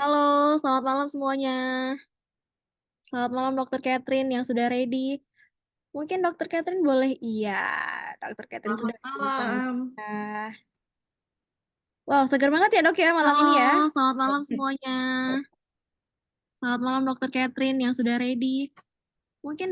Halo, selamat malam semuanya. Selamat malam Dokter Catherine yang sudah ready. Mungkin Dokter Catherine boleh, iya, Dokter Catherine Selamat sudah datang. malam. Ah, Wow, segar banget ya dok ya malam ini ya. Halo, selamat malam semuanya. Selamat malam Dokter Catherine yang sudah ready. Mungkin,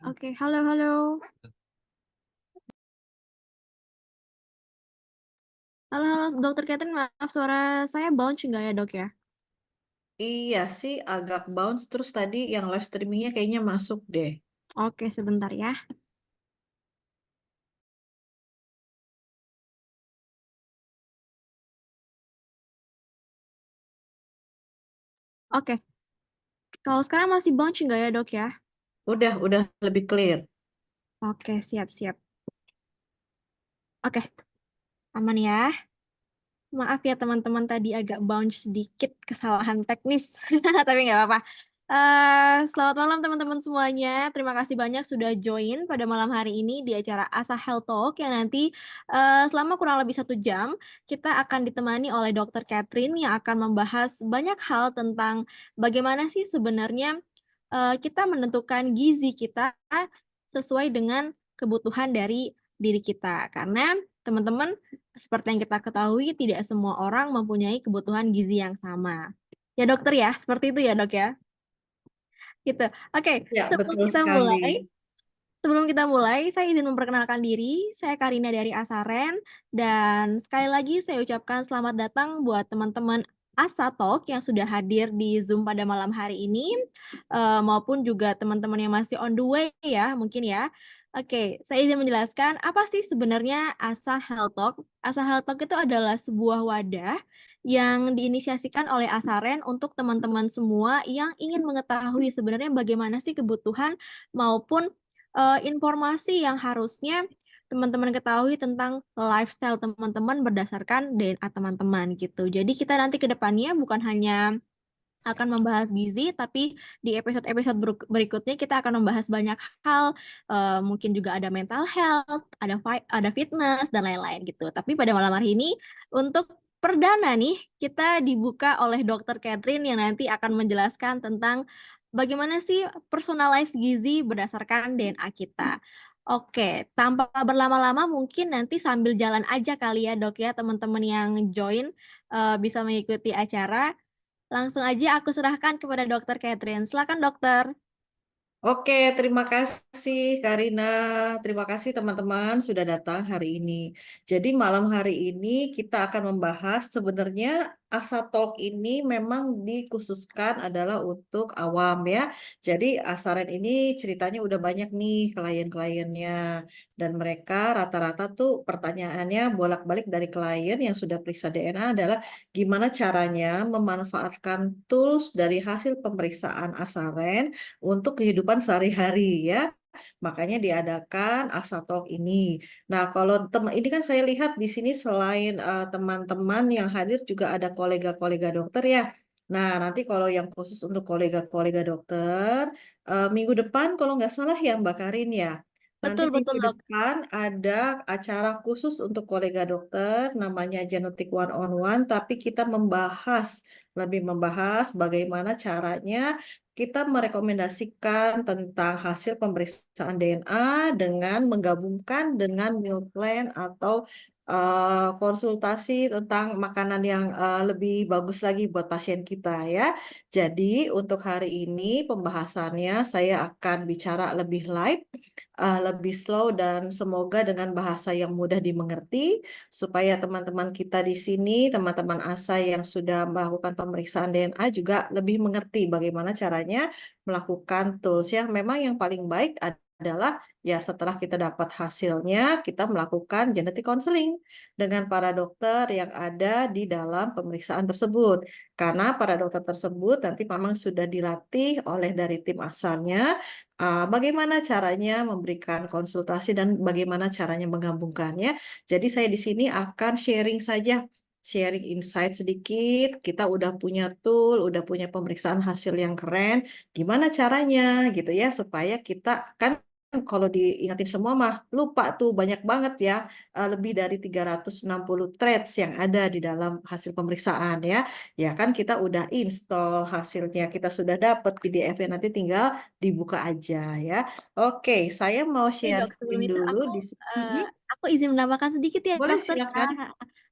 oke, halo, halo. Halo, halo Dokter Catherine, maaf suara saya bounce nggak ya dok ya? Iya sih, agak bounce. Terus tadi yang live streamingnya kayaknya masuk deh. Oke, sebentar ya. Oke, kalau sekarang masih bounce nggak ya dok ya? Udah lebih clear. Oke, siap, siap. Oke, aman ya. Maaf ya teman-teman tadi agak bounce sedikit kesalahan teknis, tapi nggak apa-apa. Selamat malam teman-teman semuanya. Terima kasih banyak sudah join pada malam hari ini di acara Asa Health Talk yang nanti selama kurang lebih 1 jam kita akan ditemani oleh Dokter Catherine yang akan membahas banyak hal tentang bagaimana sih sebenarnya kita menentukan gizi kita sesuai dengan kebutuhan dari diri kita. Karena teman-teman seperti yang kita ketahui, tidak semua orang mempunyai kebutuhan gizi yang sama. Ya dokter ya, seperti itu ya dok ya. Gitu. Oke, Ya, sebelum betul kita sekali. mulai, saya izin memperkenalkan diri. Saya Karina dari Asaren dan sekali lagi saya ucapkan selamat datang buat teman-teman Asa Talk yang sudah hadir di Zoom pada malam hari ini, maupun juga teman-teman yang masih on the way ya, mungkin ya. Oke, saya izin menjelaskan apa sih sebenarnya Asa Health Talk. Asa Health Talk itu adalah sebuah wadah yang diinisiasikan oleh Asaren untuk teman-teman semua yang ingin mengetahui sebenarnya bagaimana sih kebutuhan maupun informasi yang harusnya teman-teman ketahui tentang lifestyle teman-teman berdasarkan DNA teman-teman gitu. Jadi kita nanti ke depannya bukan hanya akan membahas gizi, tapi di episode-episode berikutnya kita akan membahas banyak hal, mungkin juga ada mental health, ada fitness dan lain-lain gitu. Tapi pada malam hari ini untuk perdana nih kita dibuka oleh Dokter Catherine yang nanti akan menjelaskan tentang bagaimana sih personalized gizi berdasarkan DNA kita. Oke, tanpa berlama-lama mungkin nanti sambil jalan aja kali ya dok ya teman-teman yang join bisa mengikuti acara. Langsung aja aku serahkan kepada Dokter Catherine. Silakan dokter. Oke, terima kasih Karina. Terima kasih teman-teman sudah datang hari ini. Jadi malam hari ini kita akan membahas sebenarnya Asa Talk ini memang dikhususkan adalah untuk awam ya. Jadi Asaren ini ceritanya udah banyak nih klien-kliennya. Dan mereka rata-rata tuh pertanyaannya bolak-balik dari klien yang sudah periksa DNA adalah gimana caranya memanfaatkan tools dari hasil pemeriksaan Asaren untuk kehidupan sehari-hari ya. Makanya diadakan Asa Talk ini. Nah, kalau teman ini kan saya lihat di sini selain teman-teman yang hadir juga ada kolega-kolega dokter ya. Nah, nanti kalau yang khusus untuk kolega-kolega dokter, minggu depan kalau nggak salah ya Mbak Karin ya. Nanti Betul, betul minggu dok. depan ada acara khusus untuk kolega dokter namanya Genetic One on One, tapi kita membahas lebih membahas bagaimana caranya kita merekomendasikan tentang hasil pemeriksaan DNA dengan menggabungkan dengan meal plan atau konsultasi tentang makanan yang lebih bagus lagi buat pasien kita ya. Jadi untuk hari ini pembahasannya saya akan bicara lebih light, lebih slow dan semoga dengan bahasa yang mudah dimengerti supaya teman-teman kita di sini, teman-teman ASA yang sudah melakukan pemeriksaan DNA juga lebih mengerti bagaimana caranya melakukan tools ya. Memang yang paling baik adalah ya setelah kita dapat hasilnya, kita melakukan genetic counseling dengan para dokter yang ada di dalam pemeriksaan tersebut. Karena para dokter tersebut nanti memang sudah dilatih oleh dari tim asalnya bagaimana caranya memberikan konsultasi dan bagaimana caranya menggabungkannya. Jadi saya di sini akan sharing saja, sharing insight sedikit. Kita udah punya tool, udah punya pemeriksaan hasil yang keren. Gimana caranya gitu ya supaya kita kan kalau diingatin semua mah lupa tuh banyak banget ya, lebih dari 360 threads yang ada di dalam hasil pemeriksaan ya. Ya kan kita udah install hasilnya, kita sudah dapat PDF-nya nanti tinggal dibuka aja ya. Oke, saya mau Nih share dok, sebelum screen itu dulu aku di eh, Mhm. aku izin menambahkan sedikit ya Boleh dokter ya. silakan.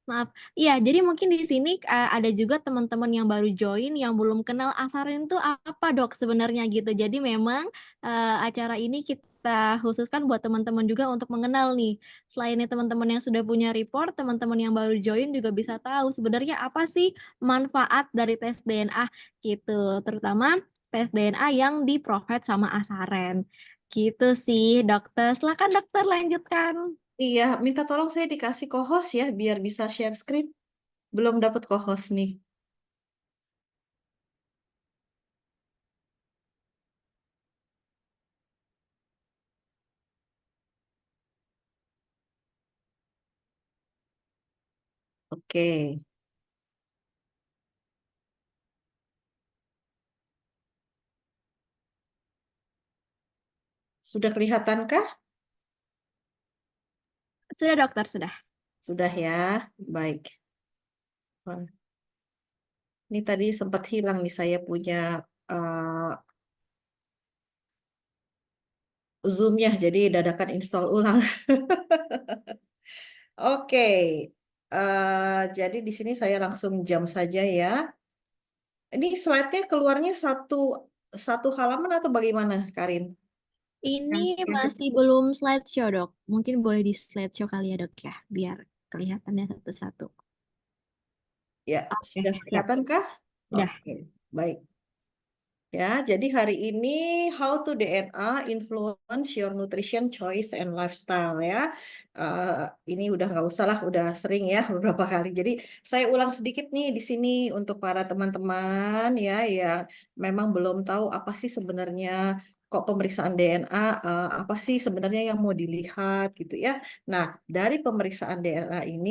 Maaf. Iya, jadi mungkin di sini ada juga teman-teman yang baru join yang belum kenal asarin itu apa dok sebenarnya gitu. Jadi memang acara ini kita khususkan buat teman-teman juga untuk mengenal nih. Selain teman-teman yang sudah punya report, teman-teman yang baru join juga bisa tahu sebenarnya apa sih manfaat dari tes DNA gitu. Terutama tes DNA yang di provide sama Asaren. Gitu sih, dokter. Silakan dokter lanjutkan. Iya, minta tolong saya dikasih co-host ya biar bisa share screen. Belum dapat co-host nih. Oke, sudah kelihatankah? Sudah dokter, sudah. Sudah ya, baik. Wah, ini tadi sempat hilang nih saya punya uh, Zoom-nya, jadi dadakan install ulang. Oke, jadi di sini saya langsung jam saja ya. Ini slide-nya keluarnya satu satu halaman atau bagaimana, Karin? Ini Yang masih belum slideshow, dok. Mungkin boleh di slideshow kali ya, dok ya, biar kelihatannya satu-satu. ya, Oke, sudah siap. kelihatankah? Sudah. Oke, baik. Ya, jadi hari ini how to DNA influence your nutrition choice and lifestyle ya. Eh, ini udah nggak usah lah, udah sering ya beberapa kali. Jadi saya ulang sedikit nih di sini untuk para teman-teman ya yang memang belum tahu apa sih sebenarnya kok pemeriksaan DNA, apa sih sebenarnya yang mau dilihat gitu ya. Nah, dari pemeriksaan DNA ini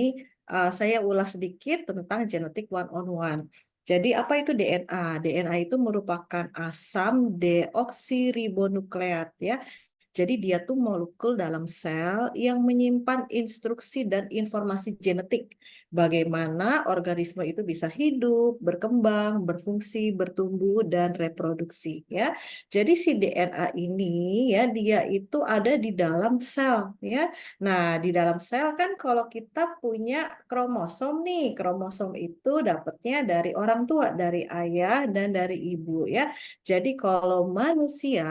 saya ulas sedikit tentang genetic one on one. Jadi apa itu DNA? DNA itu merupakan asam deoksiribonukleat ya. Jadi dia tuh molekul dalam sel yang menyimpan instruksi dan informasi genetik. Bagaimana organisme itu bisa hidup, berkembang, berfungsi, bertumbuh, dan reproduksi ya. Jadi si DNA ini ya dia itu ada di dalam sel ya. Nah, di dalam sel kan kalau kita punya kromosom nih, kromosom itu dapatnya dari orang tua, dari ayah dan dari ibu ya. Jadi kalau manusia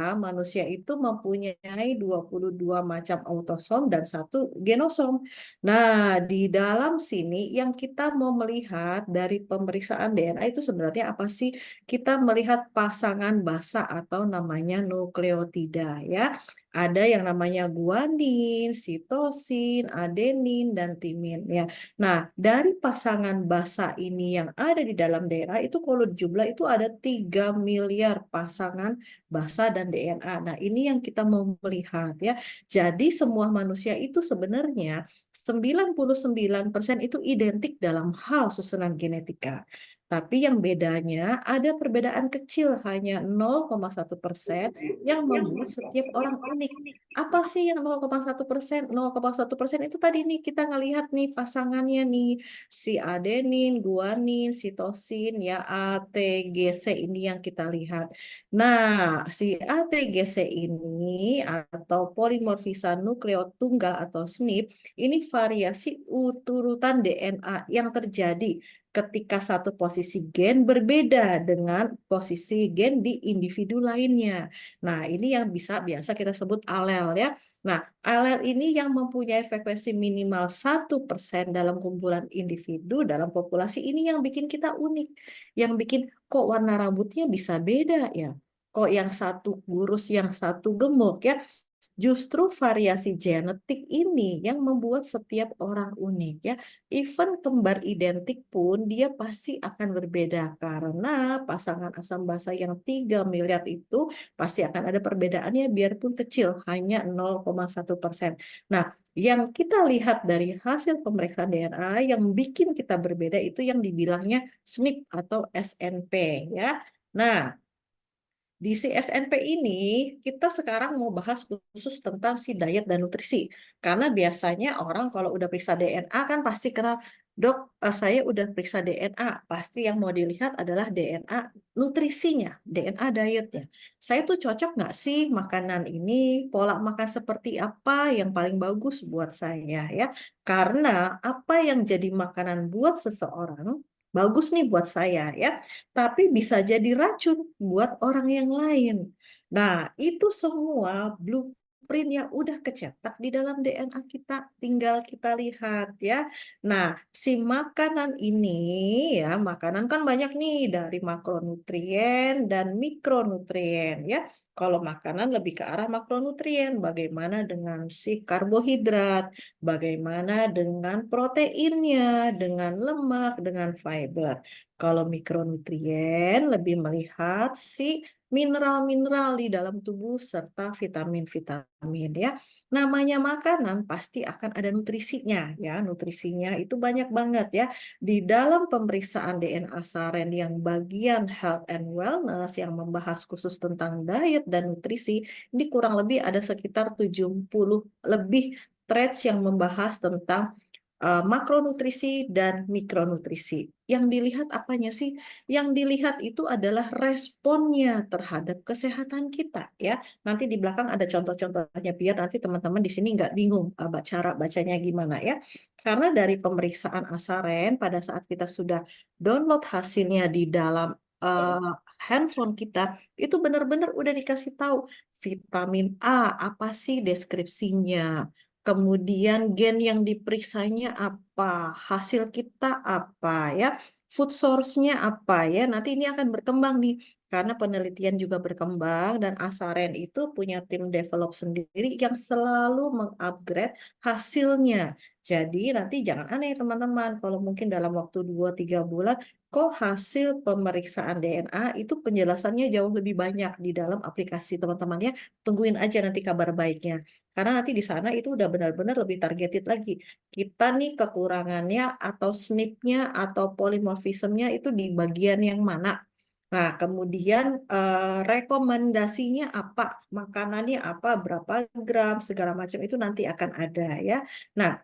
itu mempunyai 22 macam autosom dan satu genosom. Nah, di dalam sini yang kita mau melihat dari pemeriksaan DNA itu sebenarnya apa sih? Kita melihat pasangan basa atau namanya nukleotida ya. Ada yang namanya guanin, sitosin, adenin, dan timin ya. Nah, dari pasangan basa ini yang ada di dalam DNA itu kalau jumlah itu ada 3 miliar pasangan basa dan DNA. Nah, ini yang kita mau melihat ya. Jadi semua manusia itu sebenarnya 99% itu identik dalam hal susunan genetika. Tapi yang bedanya ada perbedaan kecil hanya 0,1% yang membuat setiap orang unik. Apa sih yang 0,1%? 0,1% itu tadi nih kita ngelihat nih pasangannya nih, si adenin, guanin, sitosin, ya A, T, G, C ini yang kita lihat. Nah, si A, T, G, C ini atau polimorfisa nukleot tunggal atau SNP ini variasi urutan DNA yang terjadi ketika satu posisi gen berbeda dengan posisi gen di individu lainnya. Nah, ini yang biasa kita sebut alel ya. Nah, alel ini yang mempunyai frekuensi minimal 1% dalam kumpulan individu dalam populasi ini yang bikin kita unik. Yang bikin kok warna rambutnya bisa beda ya. Kok yang satu kurus, yang satu gemuk ya. Justru variasi genetik ini yang membuat setiap orang unik ya. Even kembar identik pun dia pasti akan berbeda karena pasangan asam basa yang 3 miliar itu pasti akan ada perbedaannya biarpun kecil, hanya 0,1%. Nah, yang kita lihat dari hasil pemeriksaan DNA yang bikin kita berbeda itu yang dibilangnya SNP atau SNP ya. Nah, di CSNP ini, kita sekarang mau bahas khusus tentang si diet dan nutrisi. Karena biasanya orang kalau udah periksa DNA kan pasti kenal, dok, saya udah periksa DNA. Pasti yang mau dilihat adalah DNA nutrisinya, DNA dietnya. Saya tuh cocok nggak sih makanan ini, pola makan seperti apa yang paling bagus buat saya ya. Karena apa yang jadi makanan buat seseorang, bagus nih buat saya ya tapi bisa jadi racun buat orang yang lain. Nah, itu semua blueprint yang udah kecetak di dalam DNA kita, tinggal kita lihat ya. Nah, si makanan ini ya, makanan kan banyak nih dari makronutrien dan mikronutrien ya. Kalau makanan lebih ke arah makronutrien, bagaimana dengan si karbohidrat, bagaimana dengan proteinnya, dengan lemak, dengan fiber. Kalau mikronutrien lebih melihat si mineral-mineral di dalam tubuh serta vitamin-vitamin ya. Namanya makanan pasti akan ada nutrisinya ya. Nutrisinya itu banyak banget ya. Di dalam pemeriksaan DNA Saren yang bagian health and wellness yang membahas khusus tentang diet dan nutrisi, di kurang lebih ada sekitar 70 lebih traits yang membahas tentang makronutrisi dan mikronutrisi. Yang dilihat apanya sih? Yang dilihat itu adalah responnya terhadap kesehatan kita ya. Nanti di belakang ada contoh-contohnya biar nanti teman-teman di sini nggak bingung cara bacanya gimana ya. Karena dari pemeriksaan Asaren pada saat kita sudah download hasilnya di dalam eh, handphone kita itu benar-benar udah dikasih tahu vitamin A apa sih deskripsinya. Kemudian gen yang diperiksanya apa, hasil kita apa ya, food source-nya apa ya. Nanti ini akan berkembang nih, karena penelitian juga berkembang dan Asaren itu punya tim develop sendiri yang selalu mengupgrade hasilnya. Jadi nanti jangan aneh teman-teman, kalau mungkin dalam waktu 2-3 bulan, kok hasil pemeriksaan DNA itu penjelasannya jauh lebih banyak di dalam aplikasi teman-teman ya. Tungguin aja nanti kabar baiknya. Karena nanti di sana itu udah benar-benar lebih targeted lagi. Kita nih kekurangannya atau SNP-nya atau polimorfismnya itu di bagian yang mana. Nah, kemudian rekomendasinya apa, makanannya apa, berapa gram, segala macam itu nanti akan ada ya. Nah,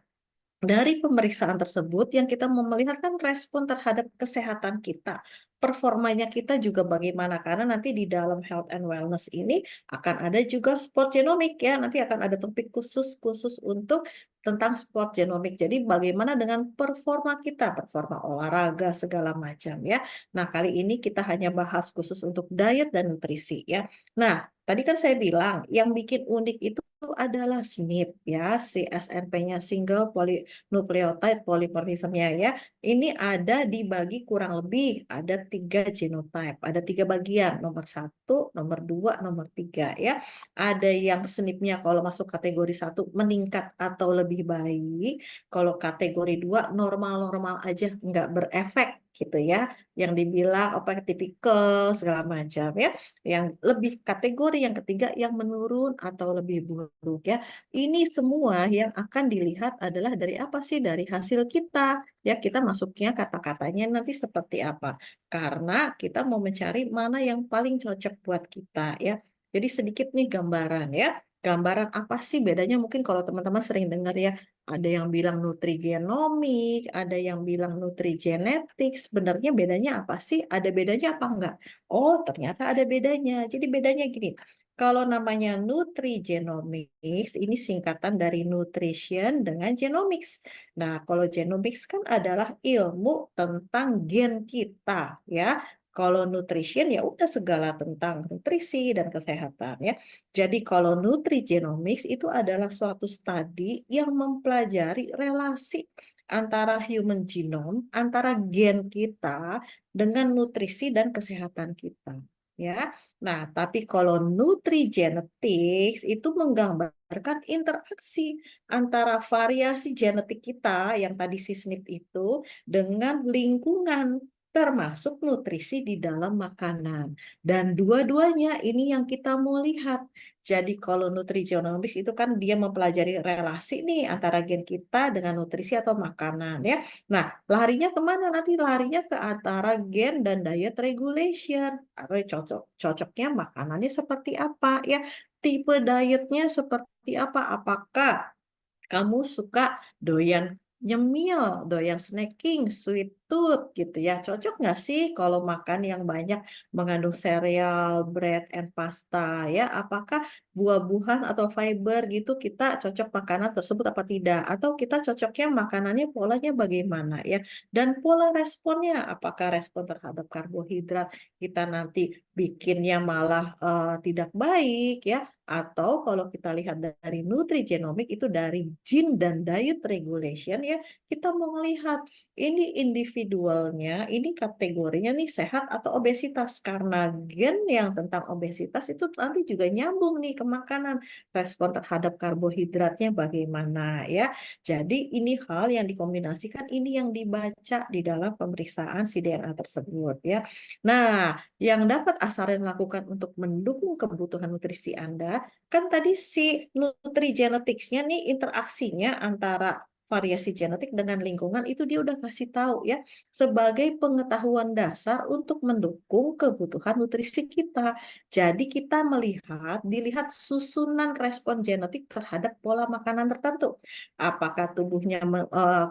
dari pemeriksaan tersebut yang kita mau melihat kan respon terhadap kesehatan kita. Performanya kita juga bagaimana karena nanti di dalam health and wellness ini akan ada juga sport genomik ya. Nanti akan ada topik khusus untuk tentang sport genomik. Jadi bagaimana dengan performa kita, performa olahraga segala macam ya. Nah, kali ini kita hanya bahas khusus untuk diet dan nutrisi ya. Nah, tadi kan saya bilang yang bikin unik itu adalah SNP ya, si SNP-nya single polynucleotide polymorphism-nya ya. Ini ada dibagi kurang lebih ada 3 genotype, ada 3 bagian, nomor 1, nomor 2, nomor 3 ya. Ada yang SNP-nya kalau masuk kategori 1 meningkat atau lebih baik, kalau kategori 2 normal-normal aja nggak berefek gitu ya, yang dibilang apa tipikal segala macam ya, yang lebih kategori yang ketiga yang menurun atau lebih buruk ya. Ini semua yang akan dilihat adalah dari apa sih? Dari hasil kita ya, kita masuknya kata-katanya nanti seperti apa. Karena kita mau mencari mana yang paling cocok buat kita ya. Jadi sedikit nih gambaran ya. Gambaran apa sih bedanya? Mungkin kalau teman-teman sering dengar ya, ada yang bilang nutrigenomik, ada yang bilang nutrigenetik. Sebenarnya bedanya apa sih? Ada bedanya apa enggak? Oh, ternyata ada bedanya. Jadi bedanya gini. Kalau namanya nutrigenomics, ini singkatan dari nutrition dengan genomics. Nah, kalau genomics kan adalah ilmu tentang gen kita, ya. Kalau nutrition ya udah segala tentang nutrisi dan kesehatan, ya. Jadi kalau nutrigenomics itu adalah suatu studi yang mempelajari relasi antara human genome, antara gen kita dengan nutrisi dan kesehatan kita. Ya, nah tapi kalau nutrigenetics itu menggambarkan interaksi antara variasi genetik kita yang tadi si SNP itu dengan lingkungan termasuk nutrisi di dalam makanan. Dan dua-duanya ini yang kita mau lihat. Jadi kalau nutrigenomics itu kan dia mempelajari relasi nih antara gen kita dengan nutrisi atau makanan ya. Nah, larinya kemana nanti? Larinya ke antara gen dan diet regulation. Atau cocoknya makanannya seperti apa ya? Tipe dietnya seperti apa? Apakah kamu suka doyan nyemil, doyan snacking, sweet tooth gitu ya. Cocok nggak sih kalau makan yang banyak mengandung sereal, bread, and pasta ya? Apakah buah-buahan atau fiber gitu kita cocok makanan tersebut apa tidak? Atau kita cocoknya makanannya polanya bagaimana ya? Dan pola responnya, apakah respon terhadap karbohidrat kita nanti bikinnya malah tidak baik ya? Atau kalau kita lihat dari nutrigenomik itu dari gene dan diet regulation ya, kita mau melihat ini individualnya, ini kategorinya nih sehat atau obesitas. Karena gen yang tentang obesitas itu nanti juga nyambung nih ke makanan. Respon terhadap karbohidratnya bagaimana ya. Jadi ini hal yang dikombinasikan, ini yang dibaca di dalam pemeriksaan si DNA tersebut ya. Nah, yang dapat Asaren lakukan untuk mendukung kebutuhan nutrisi Anda, kan tadi si nutrigeneticsnya nih interaksinya antara variasi genetik dengan lingkungan itu dia udah kasih tahu ya sebagai pengetahuan dasar untuk mendukung kebutuhan nutrisi kita. Jadi kita dilihat susunan respon genetik terhadap pola makanan tertentu. Apakah tubuhnya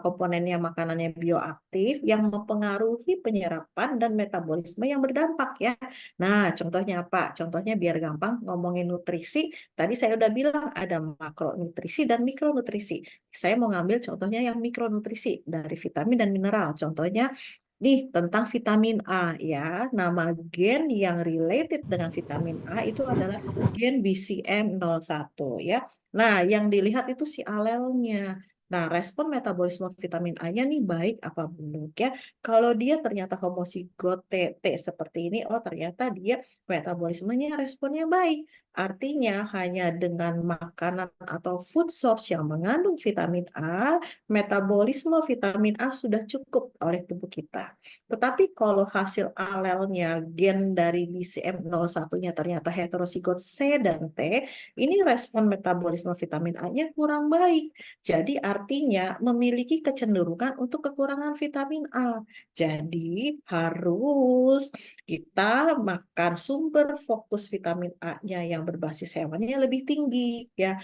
komponennya makanannya bioaktif yang mempengaruhi penyerapan dan metabolisme yang berdampak ya. Nah, contohnya apa? Contohnya biar gampang ngomongin nutrisi. Tadi saya udah bilang ada makronutrisi dan mikronutrisi. Saya mau ngambil contohnya yang mikronutrisi dari vitamin dan mineral. Contohnya nih tentang vitamin A ya. Nama gen yang related dengan vitamin A itu adalah gen BCM01 ya. Nah, yang dilihat itu si alelnya. Nah, respon metabolisme vitamin A-nya nih baik apa buruk ya. Kalau dia ternyata homozigot TT seperti ini, oh ternyata dia metabolismenya responnya baik. Artinya hanya dengan makanan atau food source yang mengandung vitamin A, metabolisme vitamin A sudah cukup oleh tubuh kita. Tetapi kalau hasil alelnya gen dari BCM01-nya ternyata heterozigot C dan T, ini respon metabolisme vitamin A-nya kurang baik. Jadi artinya memiliki kecenderungan untuk kekurangan vitamin A. Jadi harus kita makan sumber fokus vitamin A-nya yang berbasis hewannya lebih tinggi ya.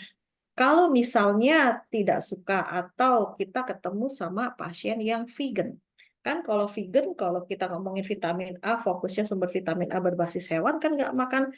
Kalau misalnya tidak suka atau kita ketemu sama pasien yang vegan. Kan kalau vegan, kalau kita ngomongin vitamin A, fokusnya sumber vitamin A berbasis hewan, kan nggak makan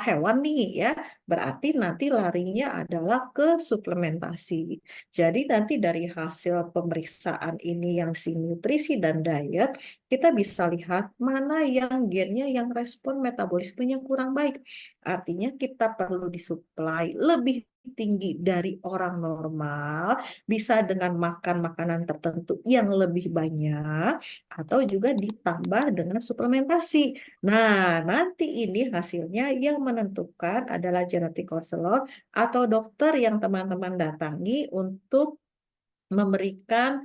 hewan nih ya. Berarti nanti larinya adalah ke suplementasi. Jadi nanti dari hasil pemeriksaan ini yang si nutrisi dan diet, kita bisa lihat mana yang gennya yang respon metabolismenya kurang baik. Artinya kita perlu disuplai lebih tinggi dari orang normal, bisa dengan makan makanan tertentu yang lebih banyak, atau juga ditambah dengan suplementasi. Nah, nanti ini hasilnya yang menentukan adalah genetik konselor atau dokter yang teman-teman datangi untuk memberikan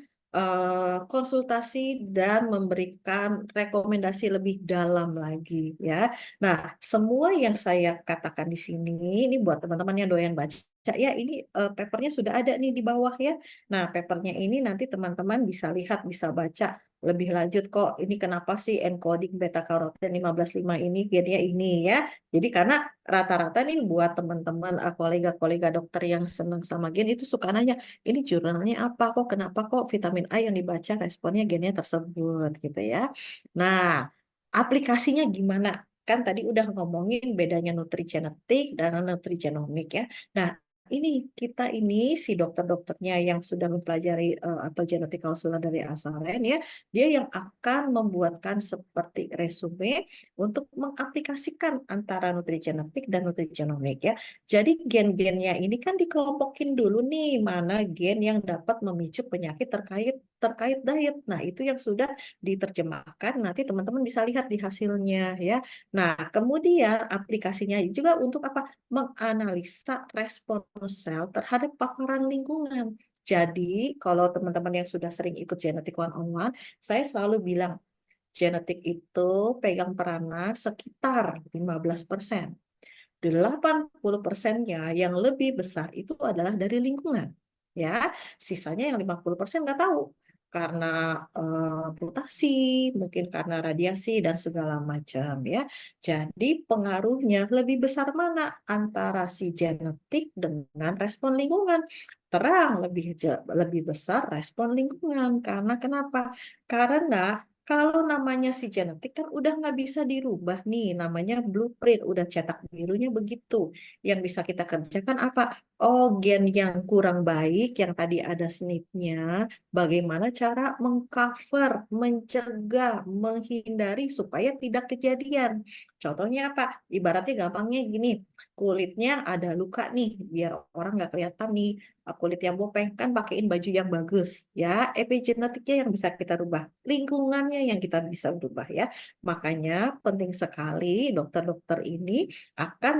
konsultasi dan memberikan rekomendasi lebih dalam lagi ya. Nah, semua yang saya katakan di sini ini buat teman-teman yang doyan baca ya, ini papernya sudah ada nih di bawah ya. Nah, papernya ini nanti teman-teman bisa lihat, bisa baca lebih lanjut kok. Ini kenapa sih encoding beta karoten 15,5 ini gennya ini ya. Jadi karena rata-rata nih buat teman-teman kolega-kolega dokter yang senang sama gen itu suka nanya, ini jurnalnya apa kok, kenapa kok vitamin A yang dibaca responnya gennya tersebut gitu ya. Nah, aplikasinya gimana? Kan tadi udah ngomongin bedanya nutrigenetik dan nutrigenomik ya. Nah, ini kita ini si dokter-dokternya yang sudah mempelajari atau genetik konsulen dari Asaren ya, dia yang akan membuatkan seperti resume untuk mengaplikasikan antara nutrigenetik dan nutrigenomik ya. Jadi gen-gennya ini kan dikelompokin dulu nih, mana gen yang dapat memicu penyakit terkait terkait diet. Nah, itu yang sudah diterjemahkan, nanti teman-teman bisa lihat di hasilnya ya. Nah, kemudian aplikasinya juga untuk apa? Menganalisa respon sel terhadap paparan lingkungan. Jadi, kalau teman-teman yang sudah sering ikut genetik one-on-one, saya selalu bilang, genetik itu pegang peranan sekitar 15%. 80%-nya yang lebih besar itu adalah dari lingkungan. Ya, sisanya yang 50% nggak tahu. Karena mutasi, mungkin karena radiasi dan segala macam ya. Jadi pengaruhnya lebih besar mana antara si genetik dengan respon lingkungan? Terang lebih besar respon lingkungan. Karena kenapa? Karena kalau namanya si genetik kan udah nggak bisa dirubah nih, namanya blueprint, udah cetak birunya begitu. Yang bisa kita kerjakan apa? Oh, gen yang kurang baik, yang tadi ada SNP-nya, bagaimana cara mengcover, mencegah, menghindari supaya tidak kejadian. Contohnya apa? Ibaratnya gampangnya gini, kulitnya ada luka nih, biar orang nggak kelihatan nih kulit yang bopeng, kan pakein baju yang bagus ya. Epigenetiknya yang bisa kita rubah, lingkungannya yang kita bisa rubah ya. Makanya penting sekali dokter-dokter ini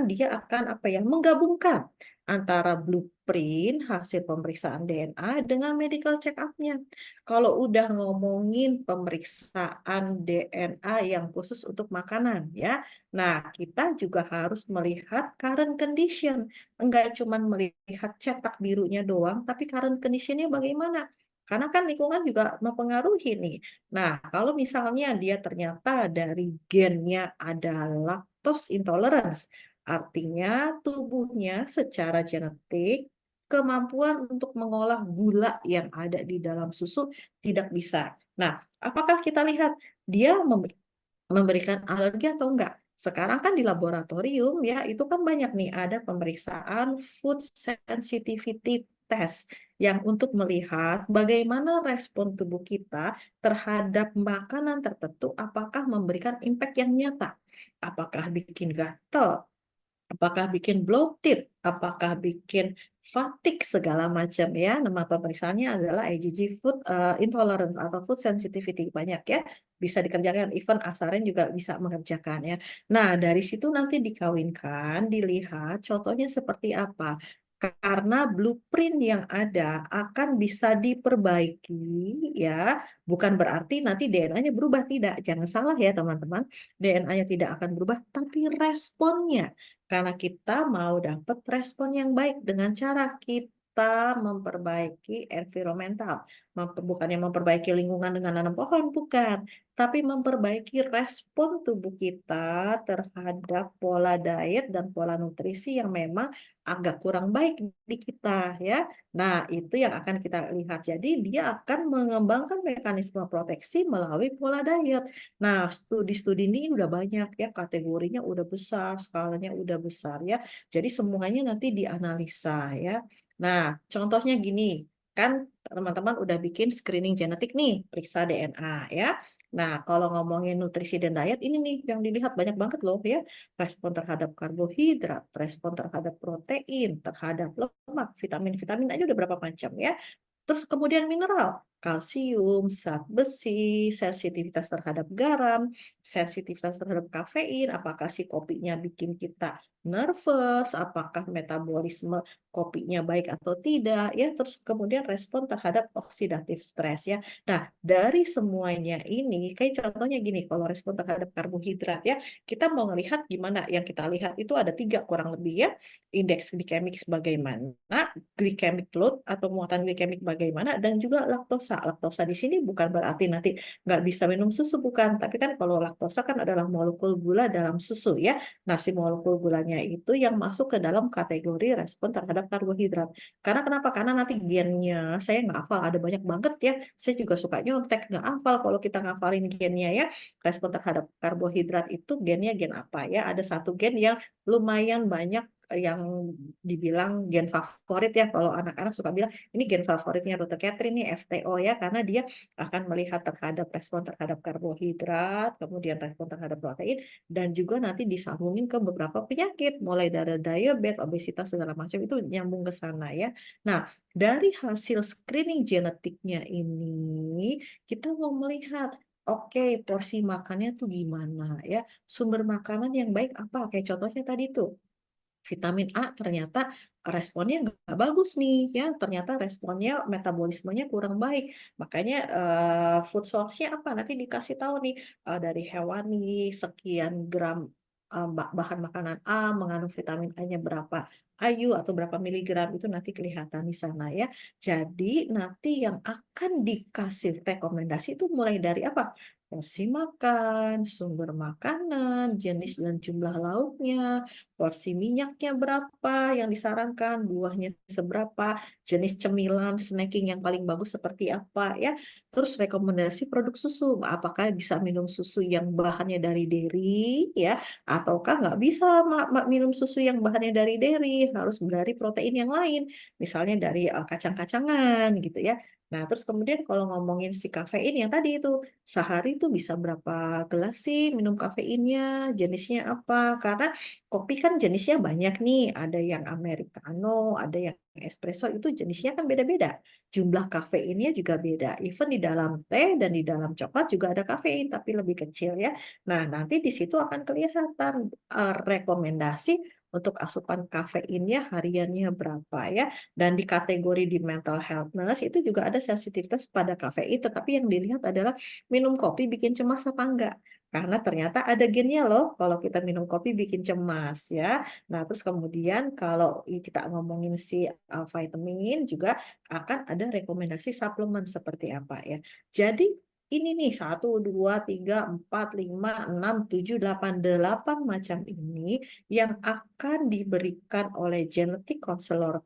dia akan apa ya, menggabungkan antara blueprint hasil pemeriksaan DNA dengan medical check up-nya. Kalau udah ngomongin pemeriksaan DNA yang khusus untuk makanan ya, nah kita juga harus melihat current condition, enggak cuma melihat cetak birunya doang, tapi current conditionnya bagaimana? Karena kan lingkungan juga mempengaruhi nih. Nah, kalau misalnya dia ternyata dari gennya ada lactose intolerance, artinya tubuhnya secara genetik kemampuan untuk mengolah gula yang ada di dalam susu tidak bisa. Nah, apakah kita lihat dia memberikan alergi atau enggak? Sekarang kan di laboratorium ya, itu kan banyak nih ada pemeriksaan food sensitivity test yang untuk melihat bagaimana respon tubuh kita terhadap makanan tertentu, apakah memberikan impact yang nyata, apakah bikin gatal, apakah bikin bloated, apakah bikin fatigue segala macam ya. Nama pemeriksaannya adalah IgG food intolerance atau food sensitivity, banyak ya. Bisa dikerjakan, even Asaren juga bisa mengerjakan ya. Nah, dari situ nanti dikawinkan, dilihat contohnya seperti apa. Karena blueprint yang ada akan bisa diperbaiki ya, bukan berarti nanti DNA-nya berubah, tidak. Jangan salah ya teman-teman, DNA-nya tidak akan berubah, tapi responnya, karena kita mau dapat respon yang baik dengan cara kita memperbaiki environmental. Bukannya memperbaiki lingkungan dengan nanam pohon, bukan. Tapi memperbaiki respon tubuh kita terhadap pola diet dan pola nutrisi yang memang agak kurang baik di kita ya. Nah, itu yang akan kita lihat. Jadi dia akan mengembangkan mekanisme proteksi melalui pola diet. Nah, studi-studi ini udah banyak ya, kategorinya udah besar, skalanya udah besar ya. Jadi semuanya nanti dianalisa ya. Nah, contohnya gini, kan teman-teman udah bikin screening genetik nih, periksa DNA ya. Nah, kalau ngomongin nutrisi dan diet, ini nih yang dilihat banyak banget loh ya. Respon terhadap karbohidrat, respon terhadap protein, terhadap lemak, vitamin-vitamin aja udah berapa macam ya. Terus kemudian mineral. kalsium, zat besi, sensitivitas terhadap garam, sensitivitas terhadap kafein, apakah si kopinya bikin kita nervous, apakah metabolisme kopinya baik atau tidak, ya, terus kemudian respon terhadap oksidatif stres, ya. Nah, dari semuanya ini, kayak contohnya gini, kalau respon terhadap karbohidrat, ya, kita mau melihat gimana, yang kita lihat itu ada tiga kurang lebih, ya, indeks glikemik sebagaimana, glycemic load atau muatan glikemik bagaimana, dan juga laktosa. Laktosa di sini bukan berarti nanti nggak bisa minum susu, bukan. Tapi kan kalau laktosa kan adalah molekul gula dalam susu, ya. Nah, si molekul gulanya itu yang masuk ke dalam kategori respon terhadap karbohidrat. Karena kenapa? Karena nanti gennya saya nggak hafal, ada banyak banget, ya. Saya juga suka nyontek, nggak hafal kalau kita ngafalin gennya, ya. Respon terhadap karbohidrat itu gennya gen apa, ya? Ada satu gen yang lumayan banyak yang dibilang gen favorit, ya, kalau anak-anak suka bilang ini gen favoritnya Dr. Catherine nih, FTO, ya, karena dia akan melihat terhadap respon terhadap karbohidrat, kemudian respon terhadap protein, dan juga nanti disambungin ke beberapa penyakit mulai dari diabetes, obesitas, segala macam itu nyambung ke sana, ya. Nah, dari hasil screening genetiknya ini kita mau melihat, oke, porsi makannya tuh gimana, ya, sumber makanan yang baik apa, kayak contohnya tadi tuh vitamin A ternyata responnya nggak bagus nih, ya, ternyata responnya metabolismenya kurang baik, makanya food source-nya apa, nanti dikasih tahu nih, dari hewani sekian gram, bahan makanan A mengandung vitamin A-nya berapa IU atau berapa miligram, itu nanti kelihatan di sana, ya. Jadi nanti yang akan dikasih rekomendasi itu mulai dari apa, porsi makan, sumber makanan, jenis dan jumlah lauknya, porsi minyaknya berapa yang disarankan, buahnya seberapa, jenis cemilan, snacking yang paling bagus seperti apa, ya. Terus rekomendasi produk susu, apakah bisa minum susu yang bahannya dari dairy, ya, ataukah nggak bisa minum susu yang bahannya dari dairy, harus dari protein yang lain, misalnya dari kacang-kacangan, gitu, ya. Nah, terus kemudian kalau ngomongin si kafein yang tadi itu, sehari itu bisa berapa gelas sih minum kafeinnya, jenisnya apa, karena kopi kan jenisnya banyak nih, ada yang americano, ada yang espresso, itu jenisnya kan beda-beda. Jumlah kafeinnya juga beda. Even di dalam teh dan di dalam coklat juga ada kafein, tapi lebih kecil, ya. Nah, nanti di situ akan kelihatan rekomendasi untuk asupan kafeinnya hariannya berapa, ya. Dan di kategori di mental healthness itu juga ada sensitivitas pada kafein, tetapi yang dilihat adalah minum kopi bikin cemas apa enggak. Karena ternyata ada gennya loh, kalau kita minum kopi bikin cemas, ya. Nah, terus kemudian kalau kita ngomongin si vitamin juga akan ada rekomendasi suplemen seperti apa, ya. Jadi ini nih, 1, 2, 3, 4, 5, 6, 7, 8, 8 macam ini yang akan diberikan oleh genetic counselor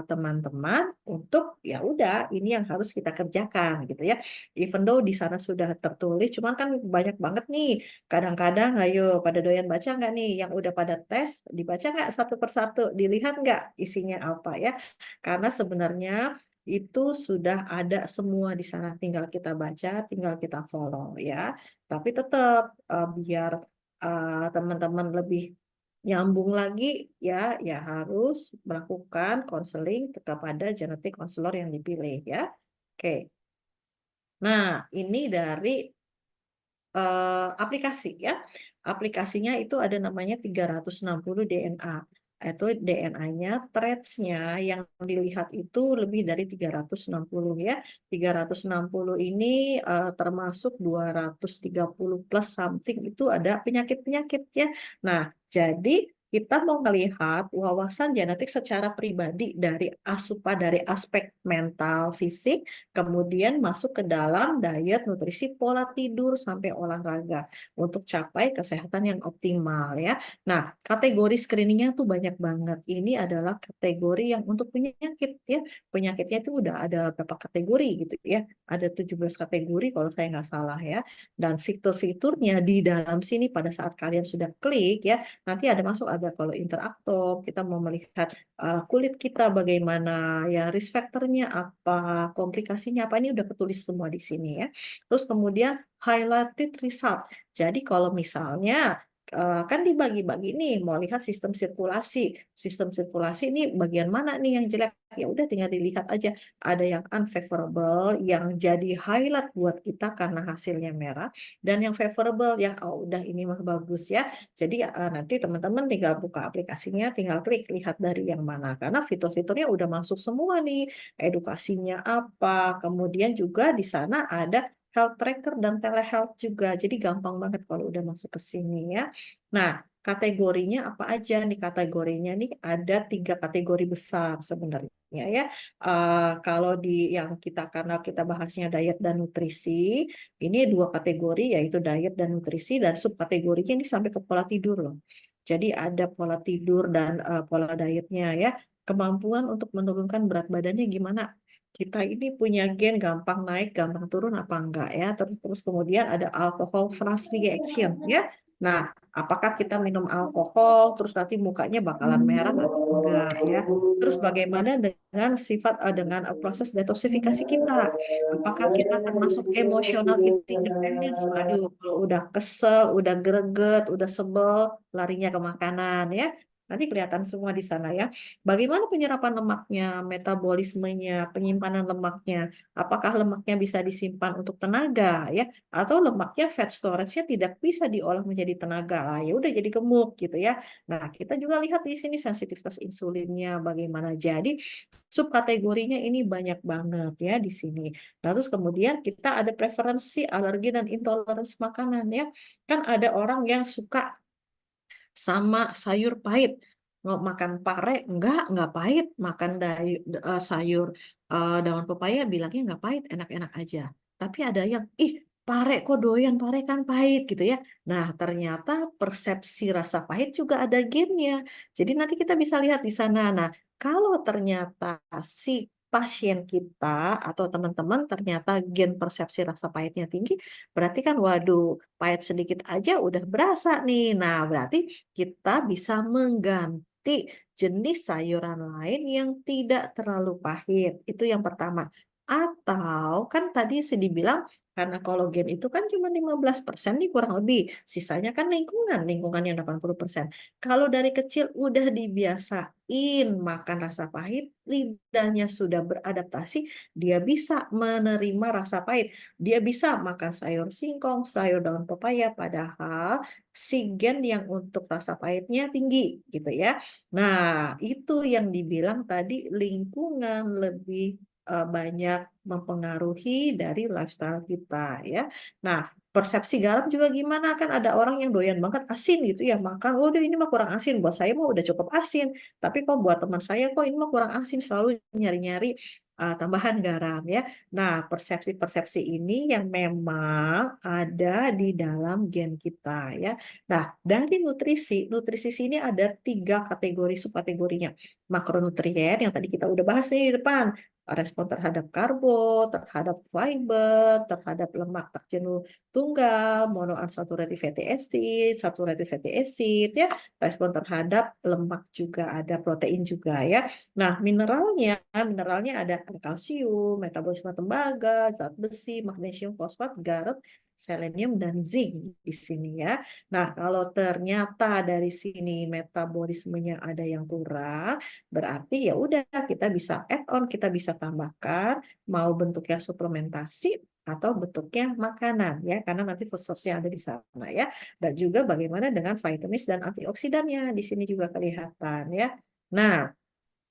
teman-teman untuk, ya udah, ini yang harus kita kerjakan, gitu, ya. Even though di sana sudah tertulis, cuman kan banyak banget nih. Kadang-kadang, ayo, pada doyan baca nggak nih? Yang udah pada tes, dibaca nggak satu persatu? Dilihat nggak isinya apa, ya? Karena sebenarnya itu sudah ada semua di sana. Tinggal kita baca, tinggal kita follow, ya. Tapi tetap biar teman-teman lebih nyambung lagi, ya, ya harus melakukan konseling kepada genetik konselor yang dipilih, ya. Oke. Nah, ini dari aplikasi, ya. Aplikasinya itu ada namanya 360 DNA. Itu DNA-nya, traits-nya yang dilihat itu lebih dari 360, ya. 360 ini termasuk 230 plus something itu ada penyakit-penyakit, ya. Nah, jadi kita mau melihat wawasan genetik secara pribadi dari dari aspek mental, fisik, kemudian masuk ke dalam diet, nutrisi, pola tidur, sampai olahraga untuk capai kesehatan yang optimal, ya. Nah, kategori screeningnya tuh banyak banget. Ini adalah kategori yang untuk penyakit, ya. Penyakitnya itu udah ada berapa kategori, gitu, ya. Ada 17 kategori kalau saya nggak salah, ya. Dan fitur-fiturnya di dalam sini pada saat kalian sudah klik, ya, nanti ada masuk, ada kalau interaktif, kita mau melihat kulit kita bagaimana, ya, risk factor-nya apa, komplikasinya apa, ini udah ketulis semua di sini, ya. Terus kemudian highlighted result. Jadi kalau misalnya kan dibagi-bagi nih, mau lihat sistem sirkulasi. Sistem sirkulasi ini bagian mana nih yang jelek? Ya udah tinggal dilihat aja. Ada yang unfavorable, yang jadi highlight buat kita karena hasilnya merah, dan yang favorable, yang oh udah ini mah bagus ya. Jadi nanti teman-teman tinggal buka aplikasinya, tinggal klik lihat dari yang mana. Karena fitur-fiturnya udah masuk semua nih. Edukasinya apa, kemudian juga di sana ada health tracker dan telehealth juga. Jadi gampang banget kalau udah masuk ke sini ya. Nah, kategorinya apa aja nih? Kategorinya nih ada 3 kategori besar sebenarnya ya. Kalau di yang kita karena kita bahasnya diet dan nutrisi, ini 2 kategori yaitu diet dan nutrisi dan subkategorinya ini sampai ke pola tidur loh. Jadi ada pola tidur dan pola dietnya ya. Kemampuan untuk menurunkan berat badannya gimana? Kita ini punya gen gampang naik, gampang turun apa enggak ya? Terus kemudian ada alcohol fast reaction ya. Nah, apakah kita minum alkohol terus nanti mukanya bakalan merah atau enggak ya? Terus bagaimana dengan sifat proses detoksifikasi kita? Apakah kita termasuk emotional eating dependence? Waduh, kalau udah kesel, udah greget, udah sebel, larinya ke makanan ya. Nanti kelihatan semua di sana ya. Bagaimana penyerapan lemaknya, metabolismenya, penyimpanan lemaknya? Apakah lemaknya bisa disimpan untuk tenaga ya? Atau lemaknya fat storage-nya tidak bisa diolah menjadi tenaga lah. Ya udah jadi gemuk gitu ya. Nah, kita juga lihat di sini sensitivitas insulinnya bagaimana. Jadi subkategorinya ini banyak banget ya di sini. Nah, terus kemudian kita ada preferensi, alergi dan intoleransi makanan ya. Kan ada orang yang suka sama sayur pahit. Mau makan pare, enggak pahit. Makan sayur daun pepaya bilangnya enggak pahit, enak-enak aja. Tapi ada yang, ih pare kok doyan, pare kan pahit gitu ya. Nah ternyata persepsi rasa pahit juga ada gennya. Jadi nanti kita bisa lihat di sana. Nah kalau ternyata si pasien kita atau teman-teman ternyata gen persepsi rasa pahitnya tinggi, berarti kan waduh, pahit sedikit aja udah berasa nih. Nah, berarti kita bisa mengganti jenis sayuran lain yang tidak terlalu pahit. Itu yang pertama. Atau kan tadi sih dibilang karena kolagen itu kan cuma 15% nih kurang lebih. Sisanya kan lingkungan yang 80%. Kalau dari kecil udah dibiasain makan rasa pahit, lidahnya sudah beradaptasi, dia bisa menerima rasa pahit. Dia bisa makan sayur singkong, sayur daun pepaya, padahal si gen yang untuk rasa pahitnya tinggi gitu ya. Nah, itu yang dibilang tadi lingkungan lebih banyak mempengaruhi dari lifestyle kita ya. Nah, persepsi garam juga gimana? Kan ada orang yang doyan banget asin gitu ya, makan, oh ini mah kurang asin. Buat saya mah udah cukup asin. Tapi kok buat teman saya kok ini mah kurang asin, selalu nyari-nyari tambahan garam ya. Nah, persepsi-persepsi ini yang memang ada di dalam gen kita ya. Nah, dari nutrisi sini ada 3 kategori subkategorinya. Makronutrien yang tadi kita udah bahas nih di depan. Respon terhadap karbo, terhadap fiber, terhadap lemak tak jenuh tunggal, monounsaturated fatty acid, saturated fatty acid ya. Respon terhadap lemak juga ada protein juga ya. Nah, mineralnya ada kalsium, metabolisme tembaga, zat besi, magnesium, fosfat, garam, selenium, dan zinc di sini ya. Nah, kalau ternyata dari sini metabolismenya ada yang kurang, berarti ya udah kita bisa add on, kita bisa tambahkan, mau bentuknya suplementasi atau bentuknya makanan ya, karena nanti food source-nya ada di sana ya. Dan juga bagaimana dengan vitamins dan antioksidannya di sini juga kelihatan ya. Nah,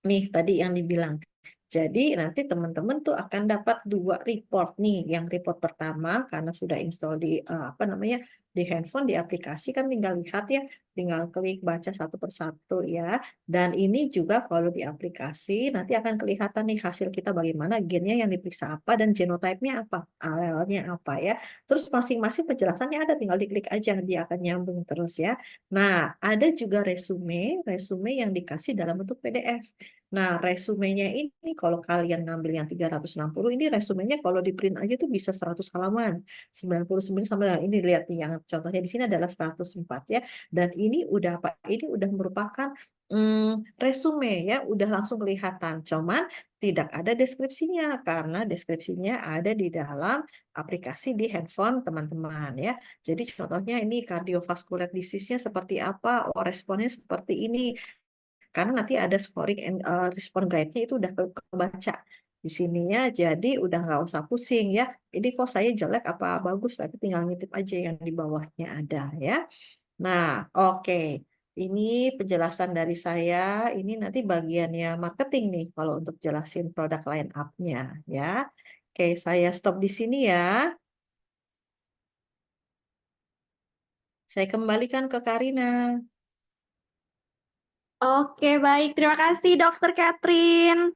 nih tadi yang dibilang. Jadi nanti teman-teman tuh akan dapat 2 report nih. Yang report pertama karena sudah install di apa namanya di handphone di aplikasi kan tinggal lihat ya, tinggal klik baca satu persatu ya. Dan ini juga kalau di aplikasi nanti akan kelihatan nih hasil kita bagaimana gennya yang diperiksa apa dan genotype-nya apa, alelnya apa ya. Terus masing-masing penjelasannya ada, tinggal diklik aja dia akan nyambung terus ya. Nah, ada juga resume yang dikasih dalam bentuk PDF. Nah, resumenya ini kalau kalian ngambil yang 360 ini resumenya kalau di print aja tuh bisa 100 halaman. 99 sama ini lihat nih yang contohnya di sini adalah 104 ya. Dan ini udah apa? Ini udah merupakan resume ya, udah langsung kelihatan. Cuman tidak ada deskripsinya karena deskripsinya ada di dalam aplikasi di handphone teman-teman ya. Jadi contohnya ini cardiovascular disease-nya seperti apa, oh responnya seperti ini. Karena nanti ada scoring and respond guide-nya itu udah kebaca di sininya, jadi udah nggak usah pusing ya. Ini kok saya jelek apa bagus, tapi tinggal ngintip aja yang di bawahnya ada ya. Nah, oke. Ini penjelasan dari saya. Ini nanti bagiannya marketing nih kalau untuk jelasin produk line up-nya ya. Oke, saya stop di sini ya. Saya kembalikan ke Karina. Oke, baik. Terima kasih, Dokter Catherine.